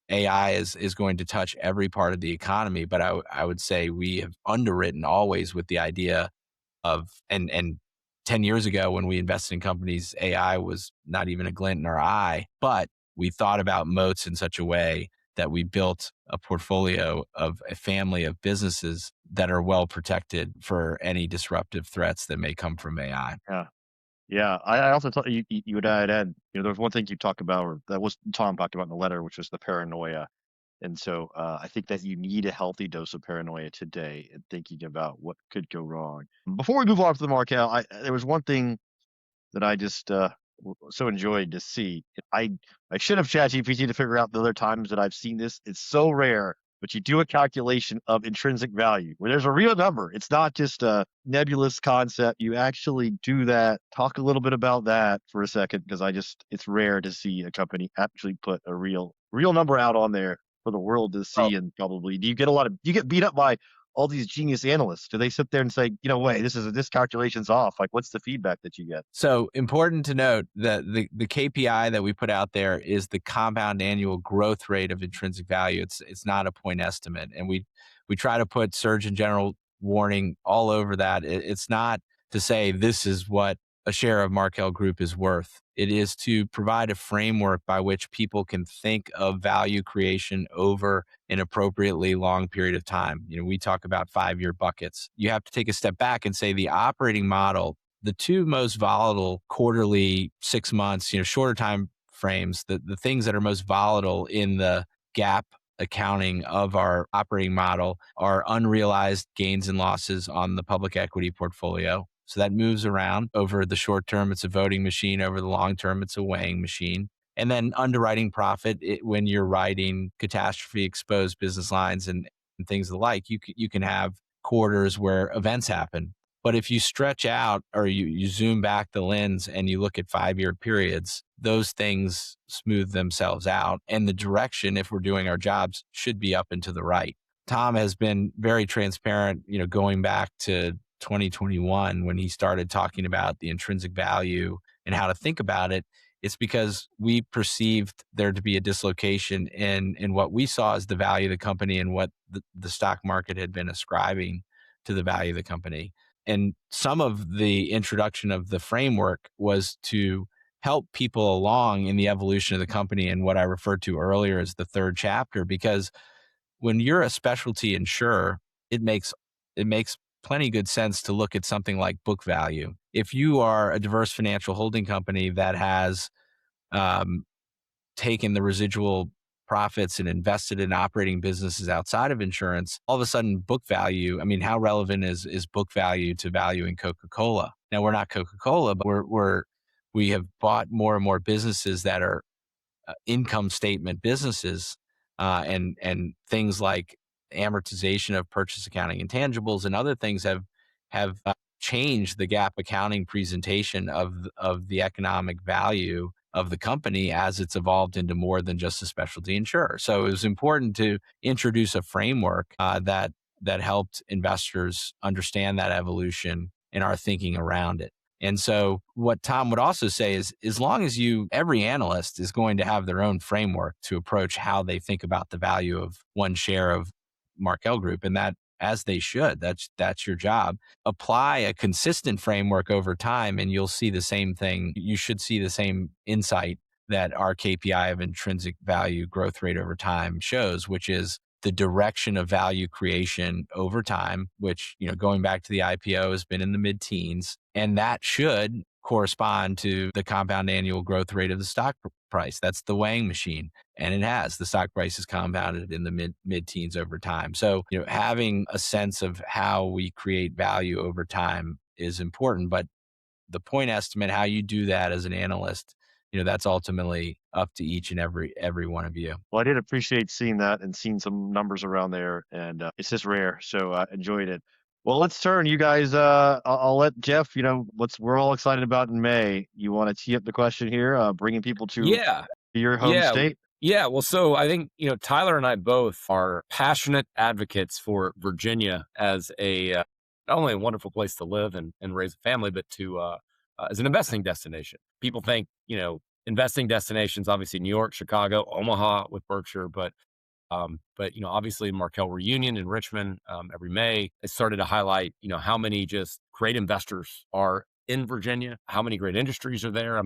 AI is going to touch every part of the economy, but I would say we have underwritten always with the idea of, and 10 years ago when we invested in companies, AI was not even a glint in our eye, but we thought about moats in such a way that we built a portfolio of a family of businesses that are well protected for any disruptive threats that may come from AI. Yeah. Yeah, I also thought you would add, there was one thing you talked about, or that was Tom talked about in the letter, which was the paranoia. And so I think that you need a healthy dose of paranoia today in thinking about what could go wrong. Before we move on to the Markel, there was one thing that I just so enjoyed to see. I should have ChatGPT to figure out the other times that I've seen this. It's so rare, but you do a calculation of intrinsic value where there's a real number. It's not just a nebulous concept. You actually do that. Talk a little bit about that for a second, because it's rare to see a company actually put a real number out on there for the world to see. And probably, do you get beat up by all these genius analysts? Do they sit there and say, wait, this calculation's off? Like, what's the feedback that you get? So important to note that the KPI that we put out there is the compound annual growth rate of intrinsic value. It's not a point estimate, and we try to put Surgeon General warning all over that. It's not to say this is what a share of Markel Group is worth. It is to provide a framework by which people can think of value creation over an appropriately long period of time. We talk about 5-year buckets. You have to take a step back and say the operating model, the two most volatile quarterly, 6 months, shorter time frames, the things that are most volatile in the GAAP accounting of our operating model are unrealized gains and losses on the public equity portfolio. So that moves around. Over the short term, it's a voting machine. Over the long term, it's a weighing machine. And then underwriting profit, when you're writing catastrophe exposed business lines and things of the like, you can have quarters where events happen. But if you stretch out or you zoom back the lens and you look at 5-year periods, those things smooth themselves out. And the direction, if we're doing our jobs, should be up and to the right. Tom has been very transparent, going back to 2021 when he started talking about the intrinsic value and how to think about it. It's because we perceived there to be a dislocation in what we saw as the value of the company and what the stock market had been ascribing to the value of the company. And some of the introduction of the framework was to help people along in the evolution of the company and what I referred to earlier as the third chapter. Because when you're a specialty insurer, it makes plenty good sense to look at something like book value. If you are a diverse financial holding company that has taken the residual profits and invested in operating businesses outside of insurance, all of a sudden book value, how relevant is book value to valuing Coca-Cola? Now, we're not Coca-Cola, but we have bought more and more businesses that are income statement businesses, and things like amortization of purchase accounting intangibles and other things have changed the GAAP accounting presentation of the economic value of the company as it's evolved into more than just a specialty insurer. So it was important to introduce a framework that helped investors understand that evolution and our thinking around it. And so what Tom would also say is, as long as every analyst is going to have their own framework to approach how they think about the value of one share of Markel Group, and that, as they should, that's your job. Apply a consistent framework over time and you'll see the same thing. You should see the same insight that our KPI of intrinsic value growth rate over time shows, which is the direction of value creation over time, which, going back to the IPO, has been in the mid-teens. And that should correspond to the compound annual growth rate of the stock price. That's the weighing machine. And it has. The stock price is compounded in the mid-teens over time. So, having a sense of how we create value over time is important. But the point estimate, how you do that as an analyst, that's ultimately up to each and every one of you. Well, I did appreciate seeing that and seeing some numbers around there, and it's just rare, so I enjoyed it. Well, let's turn, you guys. I'll let Jeff. We're all excited about in May. You want to tee up the question here, bringing people to your home state? Yeah. Well, so I think, Tyler and I both are passionate advocates for Virginia as not only a wonderful place to live and raise a family, but to as an investing destination. People think, investing destinations, obviously New York, Chicago, Omaha with Berkshire, but obviously Markel Reunion in Richmond every May. It started to highlight, how many just great investors are in Virginia, how many great industries are there.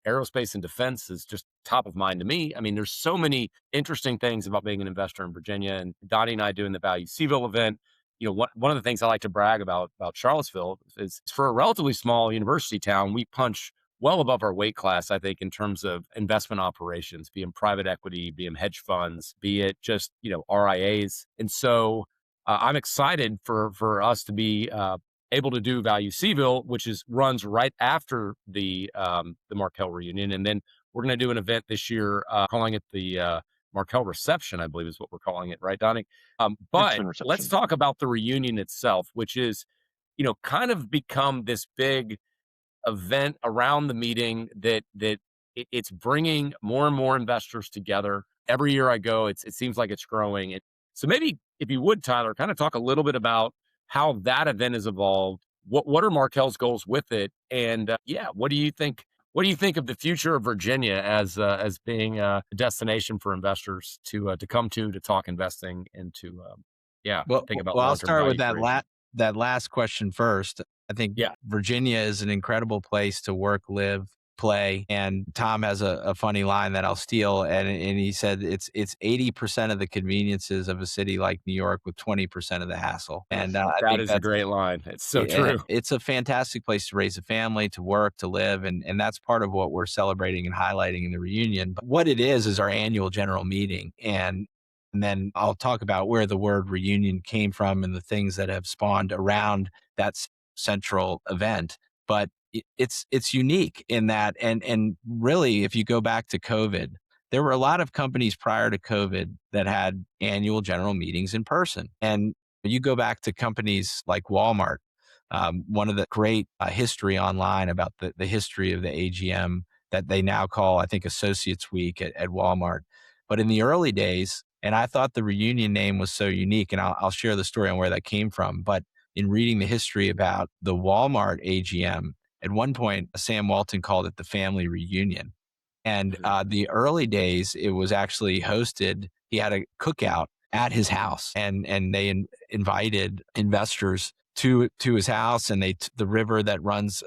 Aerospace and defense is just top of mind to me. There's so many interesting things about being an investor in Virginia, and Donnie and I doing the Value Seaville event. One of the things I like to brag about Charlottesville is, for a relatively small university town, we punch well above our weight class, I think, in terms of investment operations, be it private equity, be it hedge funds, be it just, RIAs. And so I'm excited for us to be able to do Value Seaville, which runs right after the Markel Reunion. And then we're going to do an event this year, calling it the Markel Reception, I believe is what we're calling it, right, Donnie? But let's talk about the reunion itself, which is, kind of become this big event around the meeting that it's bringing more and more investors together. Every year I go, it seems like it's growing. So maybe if you would, Tyler, kind of talk a little bit about how that event has evolved. What are Markel's goals with it? And yeah, what do you think? What do you think of the future of Virginia as being a destination for investors to come to talk investing and to yeah, Well, think about well, I'll long term start with value creation? that last question first. I think Yeah, Virginia is an incredible place to work, live, play. And Tom has a funny line that I'll steal, and he said it's 80% of the conveniences of a city like New York with 20% of the hassle. And I that think is a that's great line. It's so yeah, true. it's a fantastic place to raise a family, to work, to live, and that's part of what we're celebrating and highlighting in the reunion. But what it is our annual general meeting, and then I'll talk about where the word reunion came from and the things that have spawned around that central event. But it's unique in that, and really, if you go back to COVID, there were a lot of companies prior to COVID that had annual general meetings in person, and you go back to companies like Walmart. One of the great history online about the history of the AGM that they now call, I think, Associates Week at Walmart. But in the early days, and I thought the reunion name was so unique, and I'll share the story on where that came from. But in reading the history about the Walmart AGM, at one point, Sam Walton called it the family reunion. And the early days, it was actually hosted. He had a cookout at his house, and they invited investors to his house, and the river that runs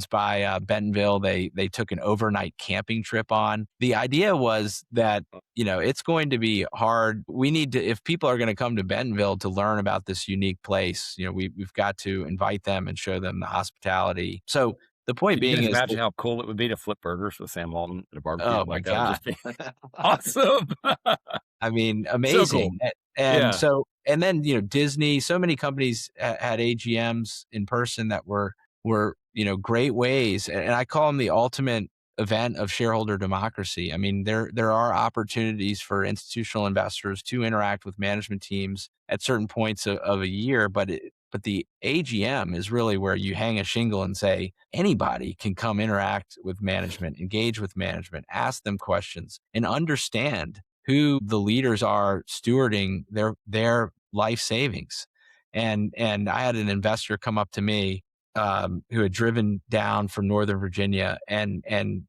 by Bentonville. They took an overnight camping trip on. The idea was that it's going to be hard. We need to, if people are going to come to Bentonville to learn about this unique place, we've got to invite them and show them the hospitality. So the point Can you being guys is, imagine how cool it would be to flip burgers with Sam Walton at a barbecue? oh my Like that would God. just be awesome. I mean, So cool. amazing. And Yeah. so, and then, Disney, so many companies had AGMs in person that were, great ways. And I call them the ultimate event of shareholder democracy. I mean, there are opportunities for institutional investors to interact with management teams at certain points of a year, but the AGM is really where you hang a shingle and say anybody can come interact with management, engage with management, ask them questions, and understand who the leaders are stewarding their life savings. And I had an investor come up to me who had driven down from Northern Virginia and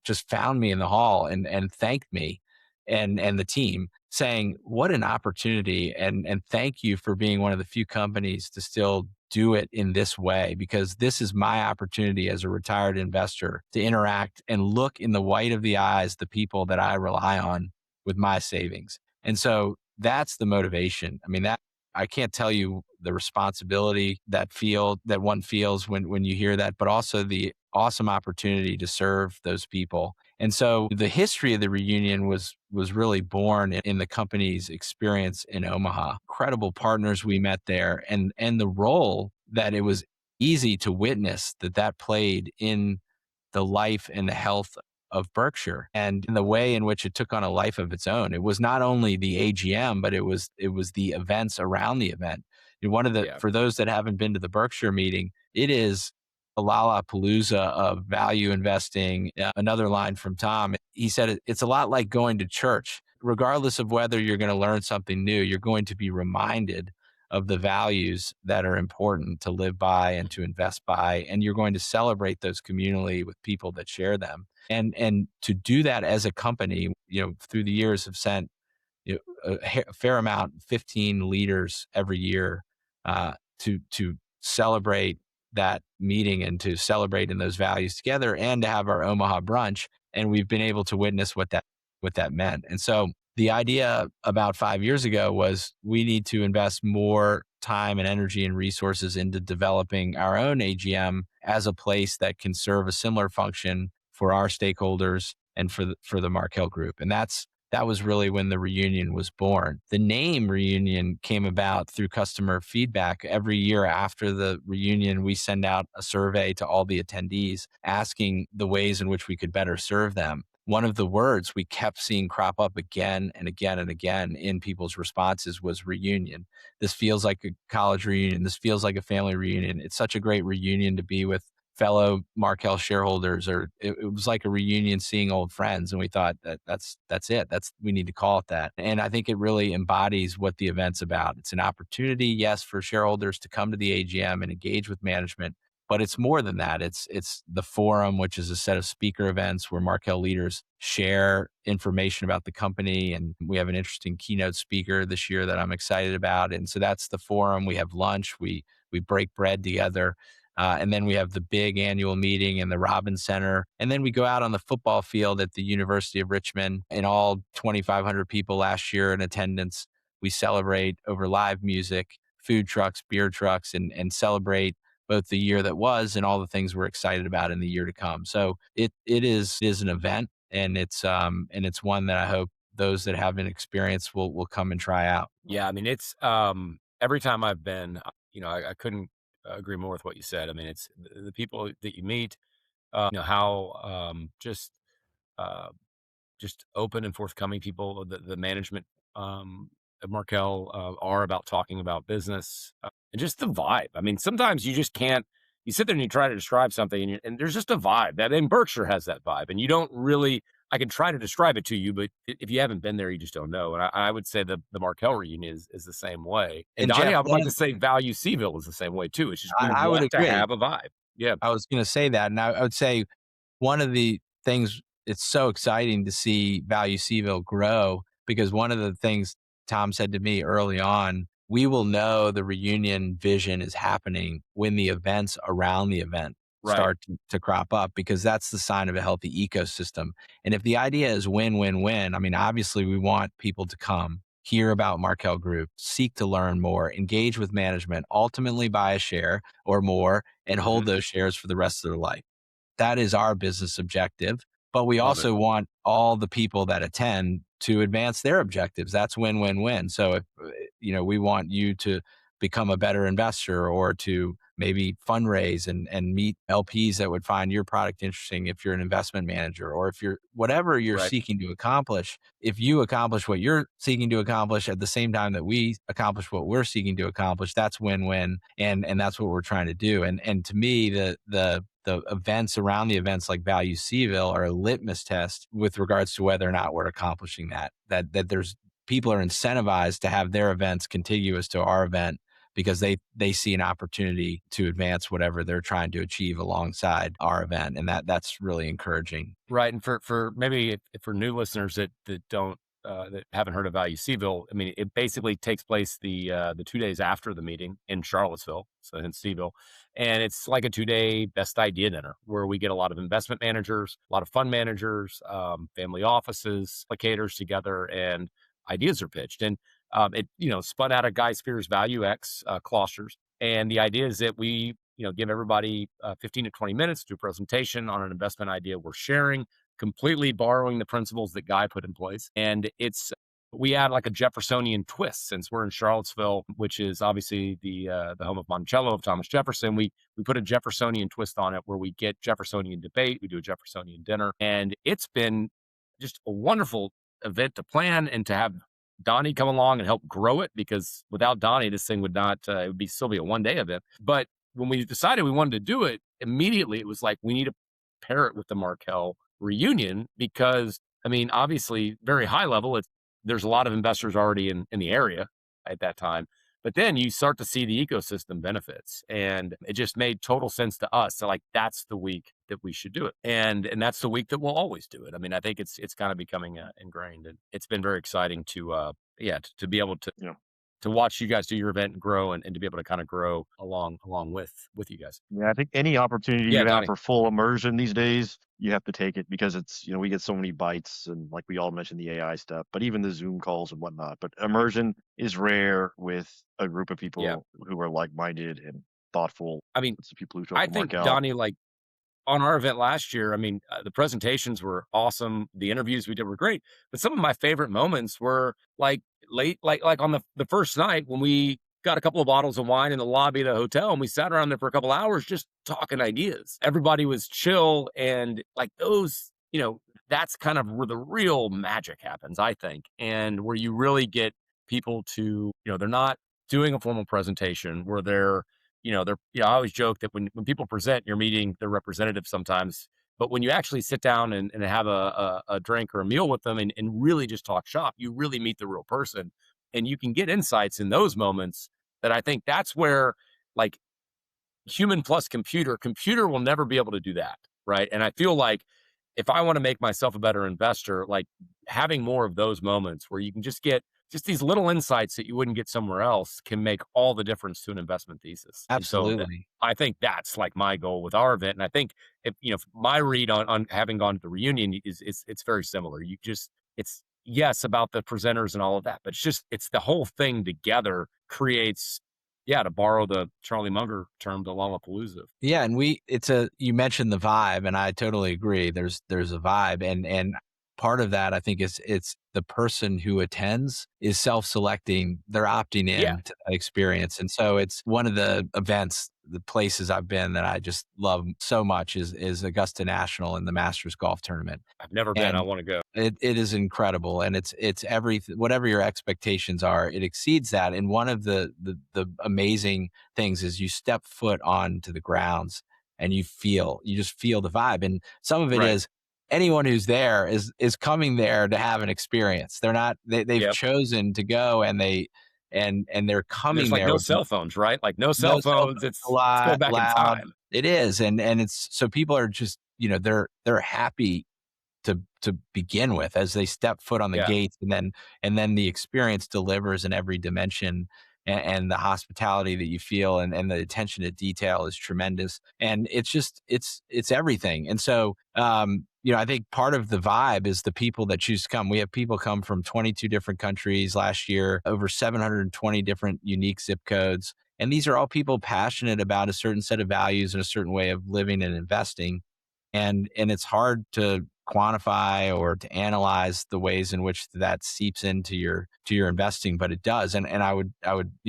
just found me in the hall and thanked me and the team, saying, "What an opportunity, and thank you for being one of the few companies to still do it in this way, because this is my opportunity as a retired investor to interact and look in the white of the eyes the people that I rely on with my savings." And so that's the motivation. I mean, that I can't tell you the responsibility that one feels when you hear that, but also the awesome opportunity to serve those people. And so the history of the reunion was really born in the company's experience in Omaha. Incredible partners we met there, and the role that it was easy to witness that played in the life and the health of Berkshire, and in the way in which it took on a life of its own. It was not only the AGM, but it was the events around the event. One of the Yeah. For those that haven't been to the Berkshire meeting, it is a Lollapalooza of value investing. Another line from Tom, he said, it's a lot like going to church. Regardless of whether you're going to learn something new, you're going to be reminded of the values that are important to live by and to invest by, and you're going to celebrate those communally with people that share them. And to do that as a company, through the years have sent a fair amount, 15 leaders every year, to celebrate that meeting and to celebrate in those values together, and to have our Omaha brunch. And we've been able to witness what that meant. And so the idea about 5 years ago was we need to invest more time and energy and resources into developing our own AGM as a place that can serve a similar function for our stakeholders and for the Markel Group. And that was really when the reunion was born. The name Reunion came about through customer feedback. Every year after the reunion, we send out a survey to all the attendees asking the ways in which we could better serve them. One of the words we kept seeing crop up again and again and again in people's responses was reunion. This feels like a college reunion. This feels like a family reunion. It's such a great reunion to be with fellow Markel shareholders, or it was like a reunion, seeing old friends. And we thought that's it. We need to call it that. And I think it really embodies what the event's about. It's an opportunity, yes, for shareholders to come to the AGM and engage with management. But it's more than that. It's the forum, which is a set of speaker events where Markel leaders share information about the company. And we have an interesting keynote speaker this year that I'm excited about. And so that's the forum. We have lunch. We break bread together. And then we have the big annual meeting in the Robbins Center. And then we go out on the football field at the University of Richmond, and all 2,500 people last year in attendance. We celebrate over live music, food trucks, beer trucks, and celebrate both the year that was and all the things we're excited about in the year to come. So it is an event, and it's one that I hope those that haven't experienced will come and try out. Yeah, I mean, it's every time I've been, I couldn't agree more with what you said. I mean, it's the people that you meet, how uh, just open and forthcoming people, the management of Markel are about talking about business, and just the vibe. I mean, sometimes you just can't. You sit there and you try to describe something, and there's just a vibe that in Berkshire has that vibe, and you don't really. I can try to describe it to you, but if you haven't been there, you just don't know. And I would say the Markel Reunion is the same way. And And Donnie, Jeff, I would like to say Value Seville is the same way too. It's just we I would want to agree. have a vibe. Yeah, I was going to say that. And I would say one of the things, it's so exciting to see Value Seville grow, because one of the things Tom said to me early on, we will know the reunion vision is happening when the events around the event right. start to crop up, because that's the sign of a healthy ecosystem. And if the idea is win, win, win, I mean, obviously we want people to come, hear about Markel Group, seek to learn more, engage with management, ultimately buy a share or more, and hold those shares for the rest of their life. That is our business objective. But we Love also it. want all the people that attend to advance their objectives. That's win, win, win. So if we want you to become a better investor, or to maybe fundraise and meet LPs that would find your product interesting if you're an investment manager, or if you're whatever you're Right. seeking to accomplish. If you accomplish what you're seeking to accomplish at the same time that we accomplish what we're seeking to accomplish, that's win-win. And that's what we're trying to do. And to me, the events around the events like Value Seville are a litmus test with regards to whether or not we're accomplishing that there's people are incentivized to have their events contiguous to our event, because they see an opportunity to advance whatever they're trying to achieve alongside our event. And that's really encouraging. Right. And for maybe for new listeners that don't that haven't heard of Value Seville, I mean, it basically takes place the 2 days after the meeting in Charlottesville, so in Seville, and it's like a 2-day best idea dinner where we get a lot of investment managers, a lot of fund managers, family offices, applicators together, and ideas are pitched. And it spun out of Guy Spears Value X clusters, and the idea is that we give everybody 15 to 20 minutes to do a presentation on an investment idea we're sharing, completely borrowing the principles that Guy put in place. And we add like a Jeffersonian twist, since we're in Charlottesville, which is obviously the home of Monticello, of Thomas Jefferson. We put a Jeffersonian twist on it, where we get Jeffersonian debate, we do a Jeffersonian dinner, and it's been just a wonderful event to plan and to have Donnie come along and help grow it, because without Donnie, this thing would not, it would still be a 1-day event. But when we decided we wanted to do it, immediately it was like, we need to pair it with the Markel Reunion, because, I mean, obviously, very high level, there's a lot of investors already in the area at that time. But then you start to see the ecosystem benefits, and it just made total sense to us. So like, that's the week that we should do it, and that's the week that we'll always do it. I mean, I think it's kind of becoming ingrained, and it's been very exciting to to be able to watch you guys do your event and grow, and to be able to kind of grow along with you guys. Yeah, I think any opportunity Yeah, you have Donnie. for full immersion these days, you have to take it, because it's, we get so many bites, and like we all mentioned the AI stuff, but even the Zoom calls and whatnot. But immersion is rare with a group of people who are like-minded and thoughtful. I mean, It's the people who show up I at think, Markel. Donnie, like on our event last year, I mean, the presentations were awesome. The interviews we did were great, but some of my favorite moments were like late, like on the first night, when we got a couple of bottles of wine in the lobby of the hotel, and we sat around there for a couple hours just talking ideas. Everybody was chill, and like those, that's kind of where the real magic happens, I think, and where you really get people to, they're not doing a formal presentation, where they're I always joke that when people present, you're meeting their representative sometimes. But when you actually sit down and have a drink or a meal with them and really just talk shop, you really meet the real person. And you can get insights in those moments that I think that's where, like, human plus computer will never be able to do that. Right. And I feel like if I want to make myself a better investor, like having more of those moments where you can just get just these little insights that you wouldn't get somewhere else can make all the difference to an investment thesis. And so Absolutely. I think that's like my goal with our event. And I think if, my read on having gone to the reunion is it's very similar. It's yes about the presenters and all of that, but it's the whole thing together creates, yeah, to borrow the Charlie Munger term, the Lollapalooza. Yeah, and you mentioned the vibe, and I totally agree. There's a vibe, and part of that I think is it's the person who attends is self-selecting. They're opting Yeah. in to that experience, and so it's one of the events, the places I've been that I just love so much is Augusta National and the Masters Golf Tournament. I've never been. I And want to go. it is incredible, and it's everything. Whatever your expectations are, it exceeds that. And one of the amazing things is you step foot onto the grounds and you just feel the vibe. And some of it Right. is anyone who's there is coming there to have an experience. They've Yep. chosen to go, and they're And there's coming like there no with cell phones, right? Like no no cell cell phones. phones, a It's go lot back in loud. time. It is, and it's so people are just they're happy to begin with as they step foot on the Yeah. gates, and then the experience delivers in every dimension, and the hospitality that you feel and the attention to detail is tremendous, and it's everything. And so I think part of the vibe is the people that choose to come. We have people come from 22 different countries last year, over 720 different unique zip codes, and these are all people passionate about a certain set of values and a certain way of living and investing, and it's hard to quantify or to analyze the ways in which that seeps into your investing, but it does. And I would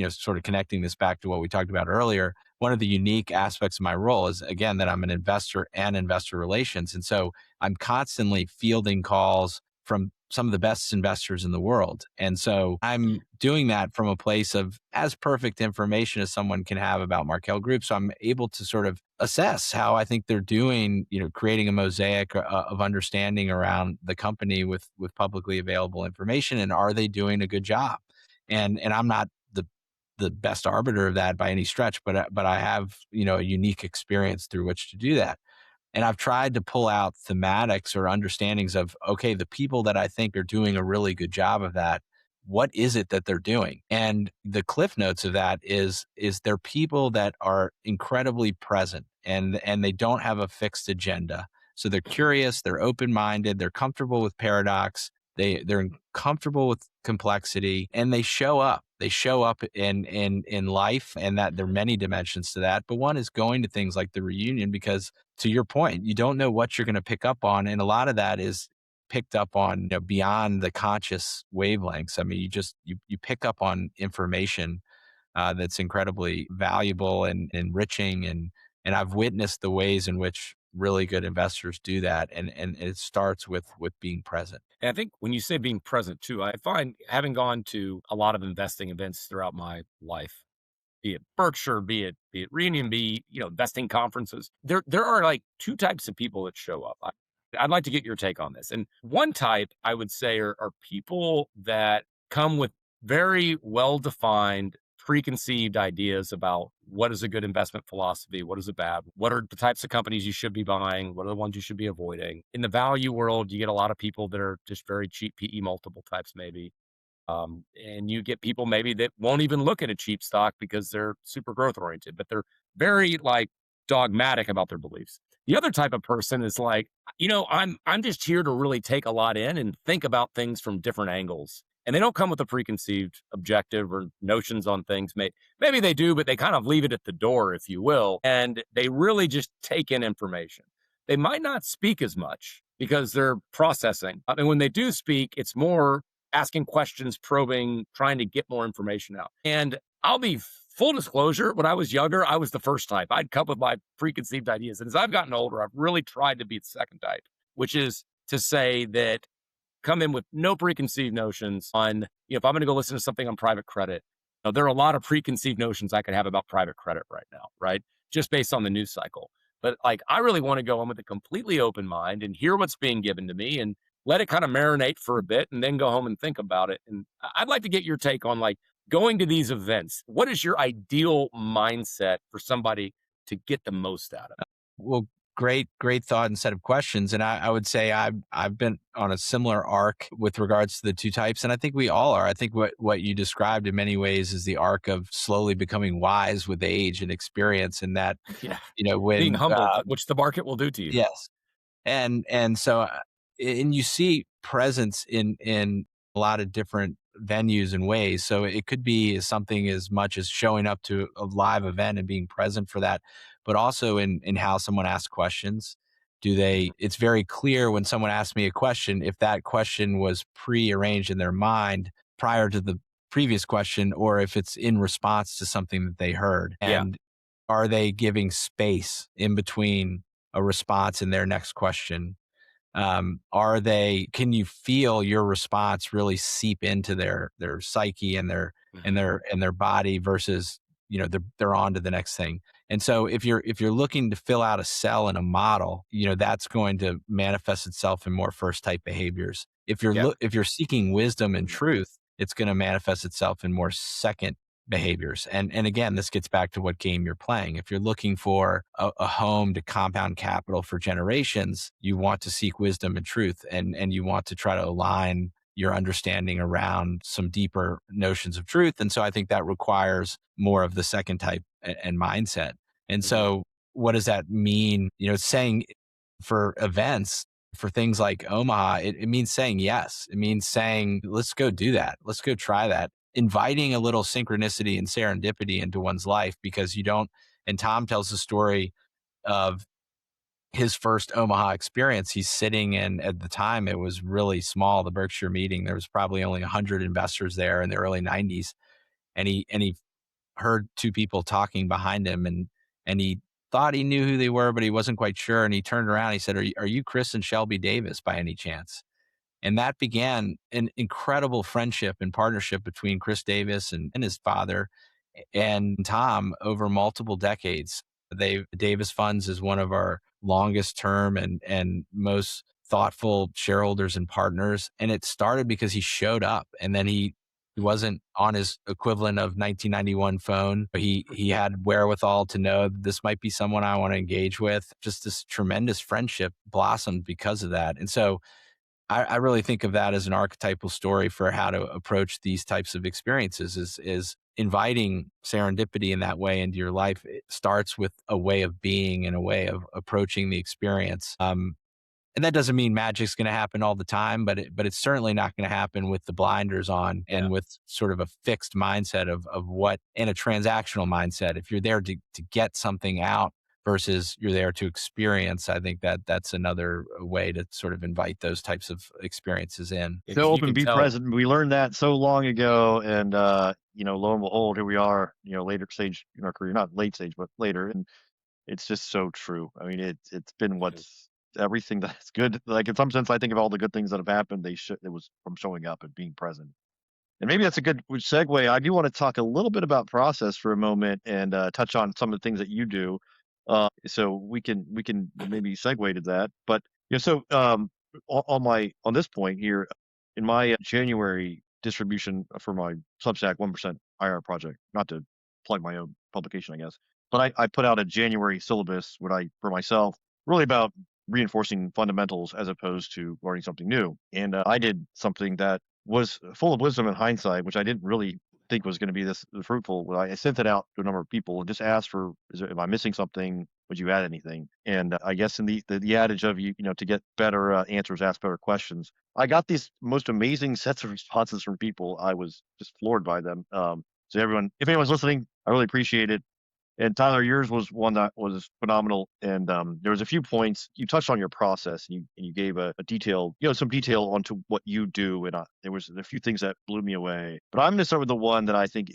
sort of connecting this back to what we talked about earlier, one of the unique aspects of my role is, again, that I'm an investor and investor relations, and so I'm constantly fielding calls from some of the best investors in the world. And so I'm doing that from a place of as perfect information as someone can have about Markel Group. So I'm able to sort of assess how I think they're doing, creating a mosaic of understanding around the company with publicly available information. And are they doing a good job? And I'm not the best arbiter of that by any stretch, but I have, a unique experience through which to do that. And I've tried to pull out thematics or understandings of, okay, the people that I think are doing a really good job of that, what is it that they're doing? And the cliff notes of that is they're people that are incredibly present, and they don't have a fixed agenda. So they're curious, they're open-minded, they're comfortable with paradox, they're comfortable with complexity, and they show up. They show up in life, and that there are many dimensions to that. But one is going to things like the reunion because, to your point, you don't know what you're going to pick up on. And a lot of that is picked up on beyond the conscious wavelengths. I mean, you pick up on information that's incredibly valuable and enriching. And I've witnessed the ways in which really good investors do that. And it starts with being present. And I think when you say being present too, I find having gone to a lot of investing events throughout my life, be it Berkshire, be it Reunion, investing conferences. There are like two types of people that show up. I'd like to get your take on this. And one type I would say are people that come with very well-defined preconceived ideas about what is a good investment philosophy, what is a bad, what are the types of companies you should be buying, what are the ones you should be avoiding. In the value world, you get a lot of people that are just very cheap PE multiple types, maybe. And you get people maybe that won't even look at a cheap stock because they're super growth oriented, but they're very like dogmatic about their beliefs. The other type of person is like, I'm just here to really take a lot in and think about things from different angles. And they don't come with a preconceived objective or notions on things. Maybe they do, but they kind of leave it at the door, if you will. And they really just take in information. They might not speak as much because they're processing. I mean, when they do speak, it's more asking questions, probing, trying to get more information out. And I'll be full disclosure, when I was younger, I was the first type. I'd come with my preconceived ideas. And as I've gotten older, I've really tried to be the second type, which is to say that come in with no preconceived notions on, if I'm going to go listen to something on private credit, Now, there are a lot of preconceived notions I could have about private credit right now, right? Just based on the news cycle. But like, I really want to go in with a completely open mind and hear what's being given to me and let it kind of marinate for a bit and then go home and think about it. And I'd like to get your take on like going to these events. What is your ideal mindset for somebody to get the most out of it? Well, great thought and set of questions. And I would say I've been on a similar arc with regards to the two types. And I think we all are. I think what you described in many ways is the arc of slowly becoming wise with age and experience. And that, Yeah. Being when, humbled, which the market will do to you. yes. And so, and you see presence in a lot of different venues and ways. So it could be something as much as showing up to a live event and being present for that, but also in how someone asks questions. It's very clear when someone asks me a question, if that question was prearranged in their mind prior to the previous question, or if it's in response to something that they heard. Yeah. And are they giving space in between a response and their next question? Can you feel your response really seep into their psyche and their body versus, they're on to the next thing. And so if you're looking to fill out a cell in a model, that's going to manifest itself in more first type behaviors. If you're Yeah. if you're seeking wisdom and truth, it's going to manifest itself in more second behaviors. And again, this gets back to what game you're playing. If you're looking for a home to compound capital for generations, you want to seek wisdom and truth, and you want to try to align your understanding around some deeper notions of truth. And so I think that requires more of the second type and mindset. And so what does that mean? Saying for events, for things like Omaha, it means saying yes. It means saying, let's go do that. Let's go try that. Inviting a little synchronicity and serendipity into one's life, because and Tom tells the story of his first Omaha experience. He's sitting in, at the time, it was really small, the Berkshire meeting. There was probably only 100 investors there in the early 90s. And he heard two people talking behind him, and he thought he knew who they were, but he wasn't quite sure. And he turned around, and he said, are you Chris and Shelby Davis by any chance? And that began an incredible friendship and partnership between Chris Davis and his father and Tom over multiple decades. Davis Funds is one of our longest term and most thoughtful shareholders and partners. And it started because he showed up, and then he wasn't on his equivalent of 1991 phone. But he had wherewithal to know that this might be someone I want to engage with. Just this tremendous friendship blossomed because of that. And so I really think of that as an archetypal story for how to approach these types of experiences, is inviting serendipity in that way into your life. It starts with a way of being and a way of approaching the experience. And that doesn't mean magic's going to happen all the time, but it's certainly not going to happen with the blinders on and with sort of a fixed mindset of what, and a transactional mindset. If you're there to get something out versus you're there to experience, I think that's another way to sort of invite those types of experiences in. So open, be present. We learned that so long ago, and lo and behold, here we are. Later stage in our career, not late stage, but later, and it's just so true. I mean, it's been everything that's good. Like, in some sense, I think of all the good things that have happened. It was from showing up and being present. And maybe that's a good segue. I do want to talk a little bit about process for a moment and touch on some of the things that you do. So we can maybe segue to that. But on this point here, in my January distribution for my Substack 1% IR project, not to plug my own publication, I guess, but I put out a January syllabus for myself, really about reinforcing fundamentals as opposed to learning something new. And I did something that was full of wisdom in hindsight, which I didn't really think was going to be this fruitful. I sent it out to a number of people and just asked for, am I missing something? Would you add anything? And I guess in the adage of to get better answers, ask better questions. I got these most amazing sets of responses from people. I was just floored by them. So everyone, if anyone's listening, I really appreciate it. And Tyler, yours was one that was phenomenal. And there was a few points you touched on your process, and you gave a detailed, some detail onto what you do. And there was a few things that blew me away. But I'm going to start with the one that I think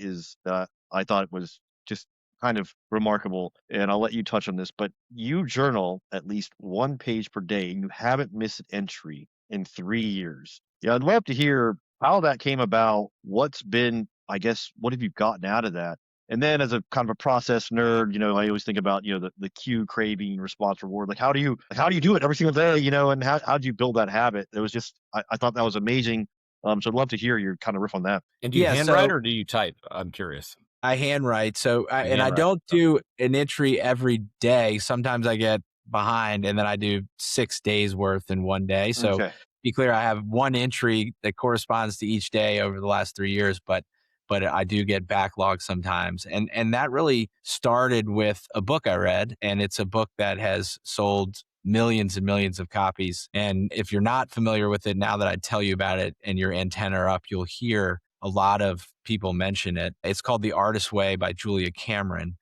I thought it was just kind of remarkable. And I'll let you touch on this. But you journal at least one page per day, and you haven't missed an entry in 3 years. Yeah, I'd love to hear how that came about. What's been I guess, what have you gotten out of that? And then as a kind of a process nerd, I always think about, the cue, craving, response, reward. Like, how do you do it every single day, and how do you build that habit? It was just, I thought that was amazing. So I'd love to hear your kind of riff on that. And do you Yeah, handwrite so or do you type? I'm curious. I handwrite. You And I handwrite. don't do an entry every day. Sometimes I get behind and then I do 6 days worth in one day. So Okay. be clear, I have one entry that corresponds to each day over the last 3 years, but I do get backlogged sometimes. And that really started with a book I read, and it's a book that has sold millions and millions of copies. And if you're not familiar with it, now that I tell you about it and your antenna are up, you'll hear a lot of people mention it. It's called The Artist's Way by Julia Cameron.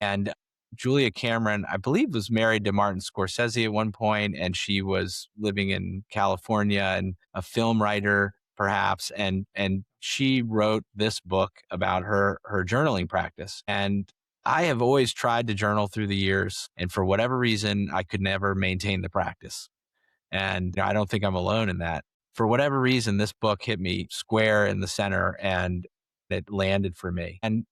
And Julia Cameron, I believe, was married to Martin Scorsese at one point, and she was living in California and a film writer, perhaps. And she wrote this book about her journaling practice. And I have always tried to journal through the years, and for whatever reason, I could never maintain the practice. And I don't think I'm alone in that. For whatever reason, this book hit me square in the center and it landed for me. And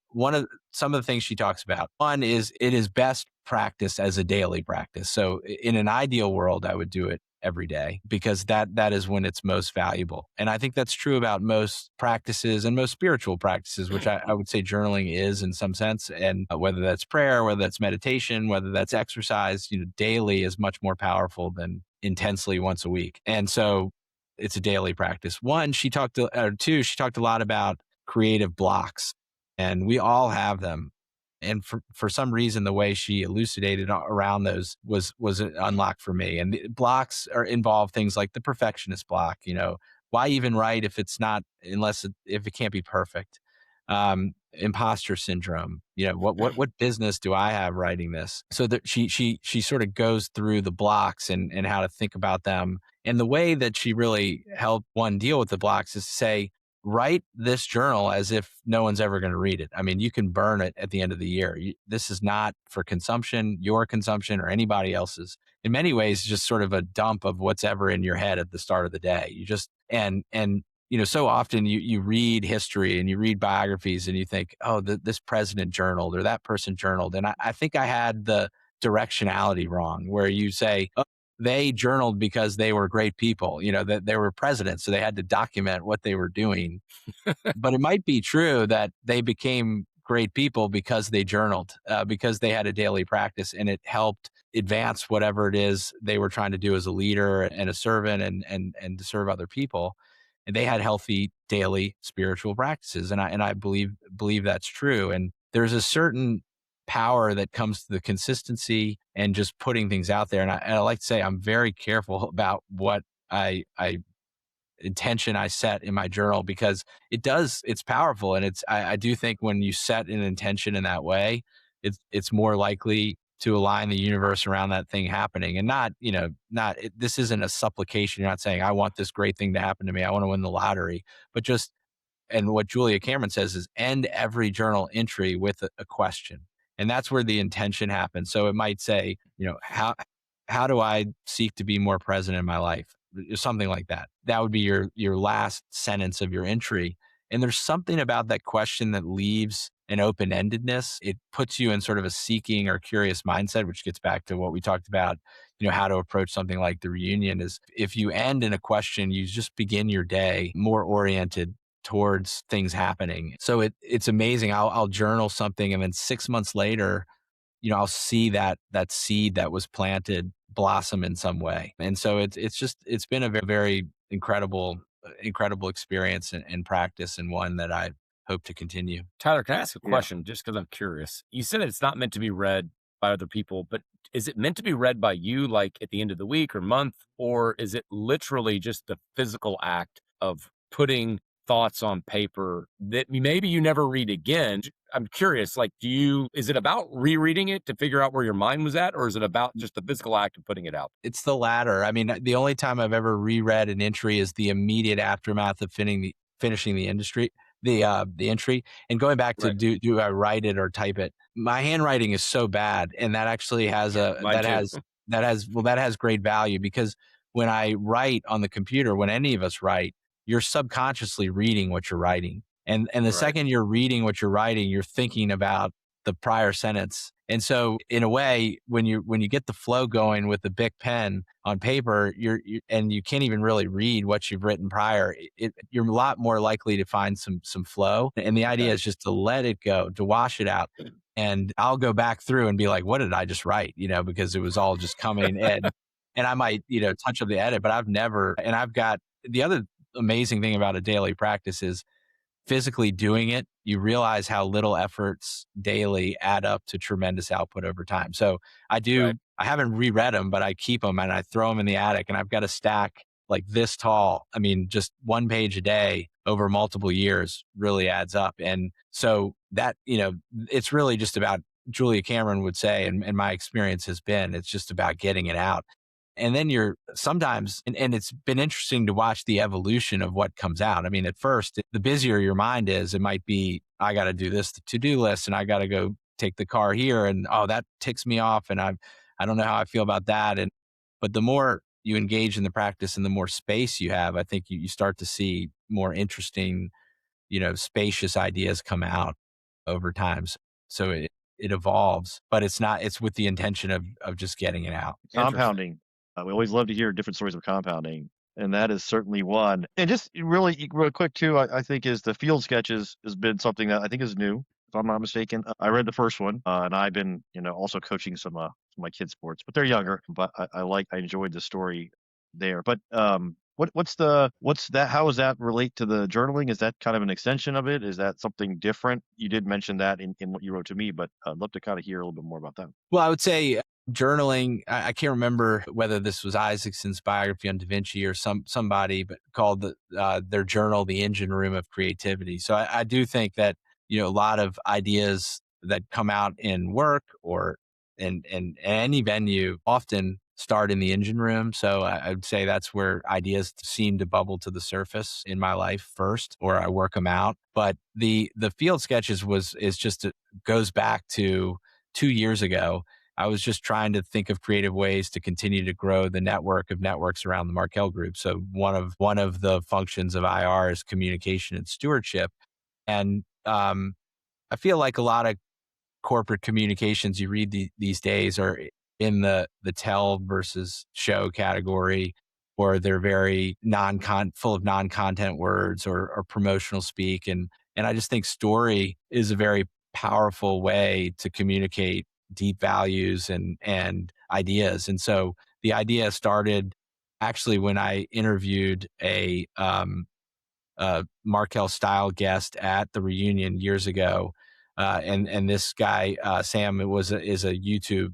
some of the things she talks about, one is it is best practice as a daily practice. So in an ideal world, I would do it every day because that is when it's most valuable. And I think that's true about most practices and most spiritual practices, which I would say journaling is in some sense. And whether that's prayer, whether that's meditation, whether that's exercise, daily is much more powerful than intensely once a week. And so it's a daily practice. Two, she talked a lot about creative blocks, and we all have them. And for some reason, the way she elucidated around those was an unlock for me. And the blocks involve things like the perfectionist block. Why even write if if it can't be perfect? Imposter syndrome. What business do I have writing this? So that she sort of goes through the blocks and how to think about them. And the way that she really helped one deal with the blocks is to say, write this journal as if no one's ever going to read it. I mean, you can burn it at the end of the year. This is not for consumption, your consumption, or anybody else's. In many ways, just sort of a dump of what's ever in your head at the start of the day. You just and so often you read history and you read biographies and you think, oh, this president journaled or that person journaled. And I think I had the directionality wrong, where you say, oh, they journaled because they were great people, that they were presidents, so they had to document what they were doing. But it might be true that they became great people because they journaled, because they had a daily practice and it helped advance whatever it is they were trying to do as a leader and a servant and to serve other people. And they had healthy daily spiritual practices. And I believe that's true. And there's a certain power that comes to the consistency and just putting things out there. And I like to say I'm very careful about what I intention I set in my journal, because it's powerful. And I do think when you set an intention in that way, it's more likely to align the universe around that thing happening. And this isn't a supplication. You're not saying, I want this great thing to happen to me, I want to win the lottery, but just, and what Julia Cameron says is end every journal entry with a question. And that's where the intention happens. So it might say, how do I seek to be more present in my life? Something like that. That would be your last sentence of your entry. And there's something about that question that leaves an open-endedness. It puts you in sort of a seeking or curious mindset, which gets back to what we talked about, how to approach something like the reunion. Is if you end in a question, you just begin your day more oriented towards things happening. So it's amazing. I'll journal something, and then 6 months later, I'll see that seed that was planted blossom in some way. And so it's been a very, very incredible experience and practice, and one that I hope to continue. Tyler, can I ask a Yeah. question just because I'm curious? You said it's not meant to be read by other people, but is it meant to be read by you, like at the end of the week or month, or is it literally just the physical act of putting thoughts on paper that maybe you never read again? I'm curious, is it about rereading it to figure out where your mind was at, or is it about just the physical act of putting it out? It's the latter. I mean, the only time I've ever reread an entry is the immediate aftermath of finishing the entry, and going back to Right. do I write it or type it? My handwriting is so bad, and that actually has Mine too. that has great value, because when I write on the computer, when any of us write, you're subconsciously reading what you're writing. And the Right. second you're reading what you're writing, you're thinking about the prior sentence. And so in a way, when you get the flow going with the Bic pen on paper, and you can't even really read what you've written prior, you're a lot more likely to find some flow. And the idea Okay. is just to let it go, to wash it out. And I'll go back through and be like, what did I just write? Because it was all just coming in. And I might, touch up the edit, but I've got the other amazing thing about a daily practice is physically doing it, you realize how little efforts daily add up to tremendous output over time. So Right. I haven't reread them, but I keep them and I throw them in the attic, and I've got a stack like this tall. I mean, just one page a day over multiple years really adds up. And so that, it's really just about, Julia Cameron would say, and my experience has been, it's just about getting it out. And then you're sometimes, and it's been interesting to watch the evolution of what comes out. I mean, at first, the busier your mind is, it might be, I got to do this to-do list, and I got to go take the car here, and oh, that ticks me off, and I don't know how I feel about that. But the more you engage in the practice and the more space you have, I think you start to see more interesting, spacious ideas come out over time. So it evolves, but it's with the intention of just getting it out. Interesting. Compounding. We always love to hear different stories of compounding, and that is certainly one. And just really real quick too, I think is the field sketches has been something that I think is new, if I'm not mistaken. I read the first one, and I've been, also coaching some of my kids' sports, but they're younger. But I enjoyed the story there. But what's that? How does that relate to the journaling? Is that kind of an extension of it? Is that something different? You did mention that in what you wrote to me, but I'd love to kind of hear a little bit more about that. Well, I would say journaling. I can't remember whether this was Isaacson's biography on Da Vinci or somebody, but called their journal "The Engine Room of Creativity." So I do think that a lot of ideas that come out in work or in any venue often start in the engine room. So I would say that's where ideas seem to bubble to the surface in my life first, or I work them out. But the field sketches goes back to 2 years ago. I was just trying to think of creative ways to continue to grow the network of networks around the Markel Group. So one of the functions of IR is communication and stewardship. And I feel like a lot of corporate communications you read these days are in the tell versus show category, or they're very full of non-content words or promotional speak. And I just think story is a very powerful way to communicate deep values and ideas. And so the idea started actually when I interviewed a Markel style guest at the reunion years ago. And this guy, Sam, is a YouTube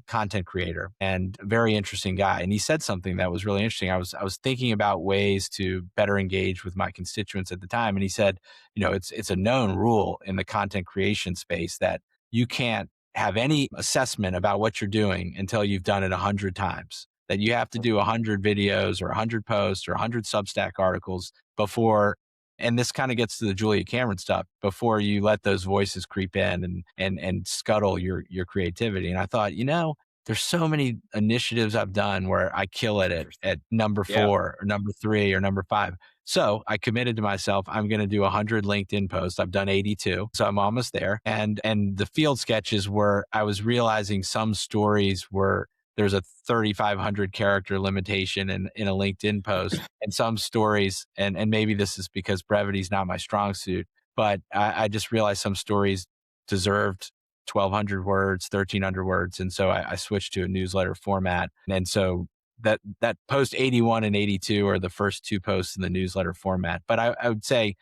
content creator and a very interesting guy. And he said something that was really interesting. I was thinking about ways to better engage with my constituents at the time. And he said, it's a known rule in the content creation space that you can't have any assessment about what you're doing until you've done it 100 times. That you have to do 100 videos or 100 posts or 100 Substack articles before, and this kind of gets to the Julia Cameron stuff, before you let those voices creep in and scuttle your creativity. And I thought, there's so many initiatives I've done where I kill it at number Yeah. 4 or number 3 or number 5. So I committed to myself, I'm going to do 100 LinkedIn posts. I've done 82, so I'm almost there. And the field sketches were, I was realizing some stories were, there's a 3,500 character limitation in a LinkedIn post, and some stories, and maybe this is because brevity is not my strong suit, but I just realized some stories deserved 1,200 words, 1,300 words. And so I switched to a newsletter format. And so that post 81 and 82 are the first 2 posts in the newsletter format. But I would say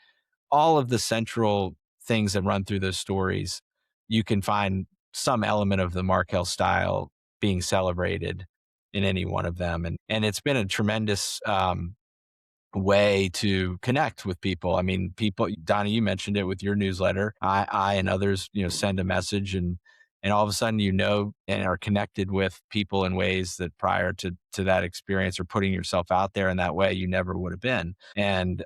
all of the central things that run through those stories, you can find some element of the Markel style being celebrated in any one of them. And it's been a tremendous way to connect with people. I mean, Donnie, you mentioned it with your newsletter. I and others, send a message, and all of a sudden, and are connected with people in ways that prior to that experience or putting yourself out there in that way, you never would have been. And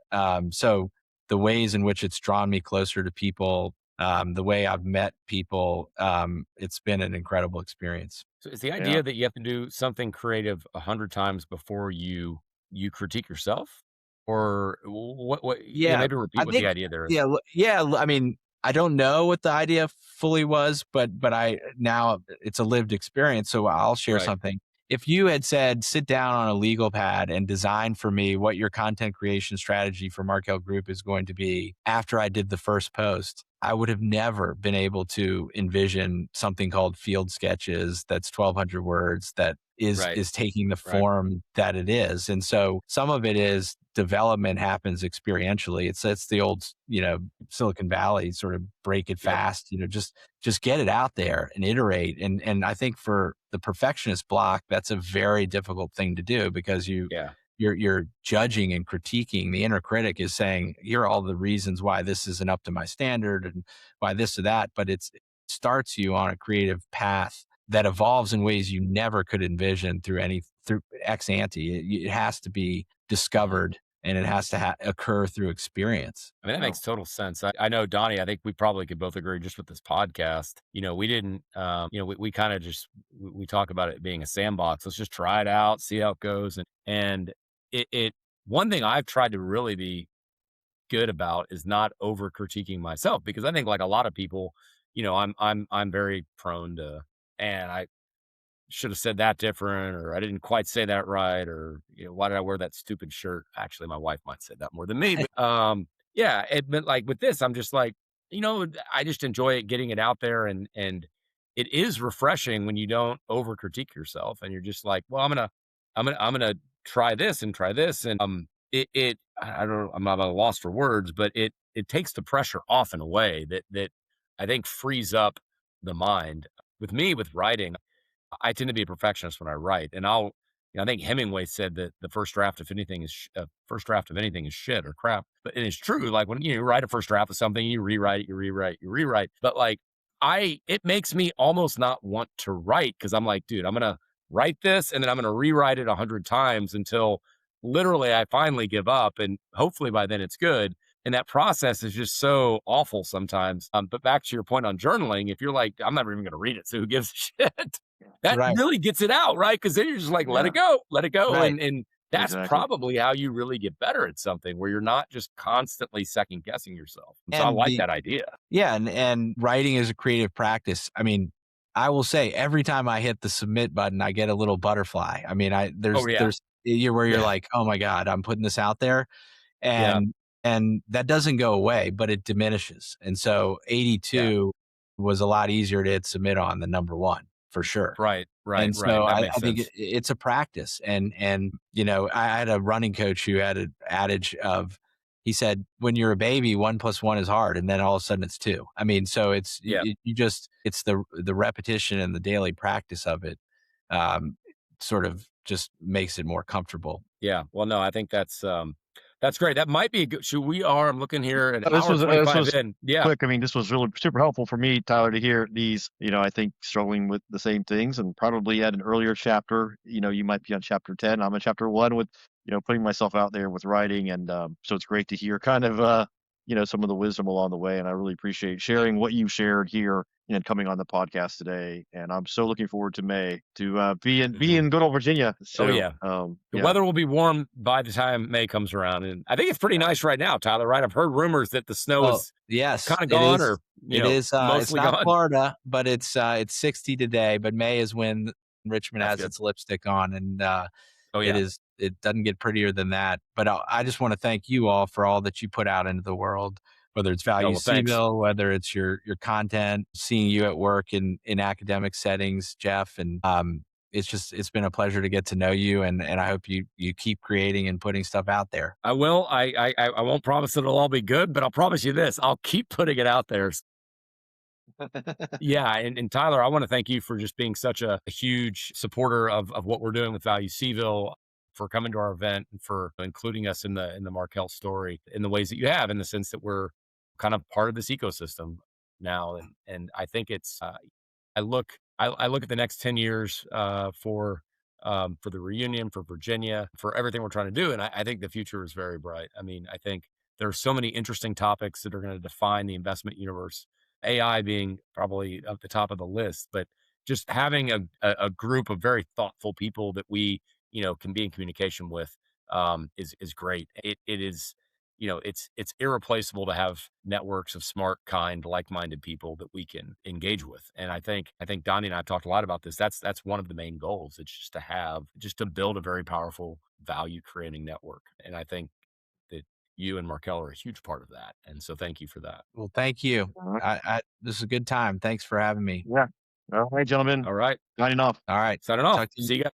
so the ways in which it's drawn me closer to people, the way I've met people, it's been an incredible experience. So it's the Yeah. idea that you have to do something creative 100 times before you critique yourself. or what, Yeah, maybe repeat I what the think idea there is. yeah, I mean, I don't know what the idea fully was, but I now it's a lived experience, so I'll share Right. something. If you had said, "Sit down on a legal pad and design for me what your content creation strategy for Markel Group is going to be," after I did the first post, I would have never been able to envision something called Field Sketches that's 1,200 words that Right. is taking the Right. form that it is. And so some of it is development happens experientially. It's the old, Silicon Valley sort of break it Yep. fast, just get it out there and iterate. And I think for the perfectionist block, that's a very difficult thing to do because Yeah. you're judging and critiquing. The inner critic is saying, here are all the reasons why this isn't up to my standard and why this or that. But it starts you on a creative path that evolves in ways you never could envision through ex ante. It has to be discovered and it has to occur through experience. I mean, that Oh, makes total sense. I know, Donnie, I think we probably could both agree just with this podcast. We didn't, we kind of just, we talk about it being a sandbox. Let's just try it out, see how it goes. And one thing I've tried to really be good about is not over critiquing myself because I think like a lot of people, I'm very prone to, and I should have said that different, or I didn't quite say that right, or why did I wear that stupid shirt? Actually, my wife might say that more than me, but yeah, but like with this, I'm just like, I just enjoy it, getting it out there, and it is refreshing when you don't over critique yourself, and you're just like, well, I'm gonna try this and try this, and I don't, I'm not at a loss for words, but it takes the pressure off in a way that I think frees up the mind. With me, with writing, I tend to be a perfectionist when I write, and I think Hemingway said that the first draft of anything is shit or crap, but it is true. Like when you write a first draft of something, you rewrite it, you rewrite, you rewrite. But like it makes me almost not want to write because I'm like, dude, I'm gonna write this and then I'm gonna rewrite it 100 times until literally I finally give up, and hopefully by then it's good. And that process is just so awful sometimes. But back to your point on journaling, if you're like, I'm never even going to read it, so who gives a shit? That Right. really gets it out, right? Because then you're just like, yeah, let it go. Right. And that's exactly. probably how you really get better at something where you're not just constantly second guessing yourself. And so I And like that idea. and writing is a creative practice. I mean, I will say every time I hit the submit button, I get a little butterfly. I mean, Oh yeah. there's you're Yeah. like, oh my God, I'm putting this out there. Yeah. And that doesn't go away, but it diminishes. And so Yeah. 82 was a lot easier to hit submit on than number one for sure. Right. Right. And Right. so That makes I think sense. it's a practice. And I had a running coach who had an adage of, he said, when you're a baby, 1+1 is hard, and then all of a sudden it's two. I mean, so Yeah. it's the repetition and the daily practice of it, um, sort of just makes it more comfortable. Yeah. Well, no, I think that's great. That might be a good, I'm looking here at This hour was this 25 was in. Yeah. quick. I mean, this was really super helpful for me, Tyler, to hear these. I think struggling with the same things, and probably at an earlier chapter. You might be on chapter 10. I'm on chapter 1 with putting myself out there with writing, and so it's great to hear kind of some of the wisdom along the way. And I really appreciate sharing what you shared here and coming on the podcast today. And I'm so looking forward to May to be Mhm. in good old Virginia. Oh So yeah. The yeah, weather will be warm by the time May comes around, and I think it's pretty yeah, nice right now, Tyler. Right? I've heard rumors that the snow Oh, is yes, kind of it gone, is. or It is. It's mostly not gone. Florida, but it's 60 today. But May is when Richmond That's has good. its lipstick on, and Oh it yeah. is. It doesn't get prettier than that. But I just want to thank you all for all that you put out into the world, whether it's Oh Value well, thanks. Seville, whether it's your content, seeing you at work in academic settings, Jeff, and it's been a pleasure to get to know you, and I hope you keep creating and putting stuff out there. I will. I won't promise that it'll all be good, but I'll promise you this: I'll keep putting it out there. Yeah, and Tyler, I want to thank you for just being such a huge supporter of what we're doing with Value Seville, for coming to our event and for including us in the Markel story in the ways that you have, in the sense that we're kind of part of this ecosystem now. And I think it's I look at the next 10 years for the reunion, for Virginia, for everything we're trying to do. And I think the future is very bright. I mean, I think there are so many interesting topics that are going to define the investment universe, AI being probably at the top of the list, but just having a group of very thoughtful people that we, can be in communication with. is great. It is, it's irreplaceable to have networks of smart, kind, like-minded people that we can engage with. And I think Donnie and I have talked a lot about this. That's one of the main goals. It's just to build a very powerful value creating network. And I think that you and Markel are a huge part of that. And so thank you for that. Well, thank you. All right. This is a good time. Thanks for having me. Yeah. All right, gentlemen. All right. Signing off. All right. Signing off. Talk to you. See you guys.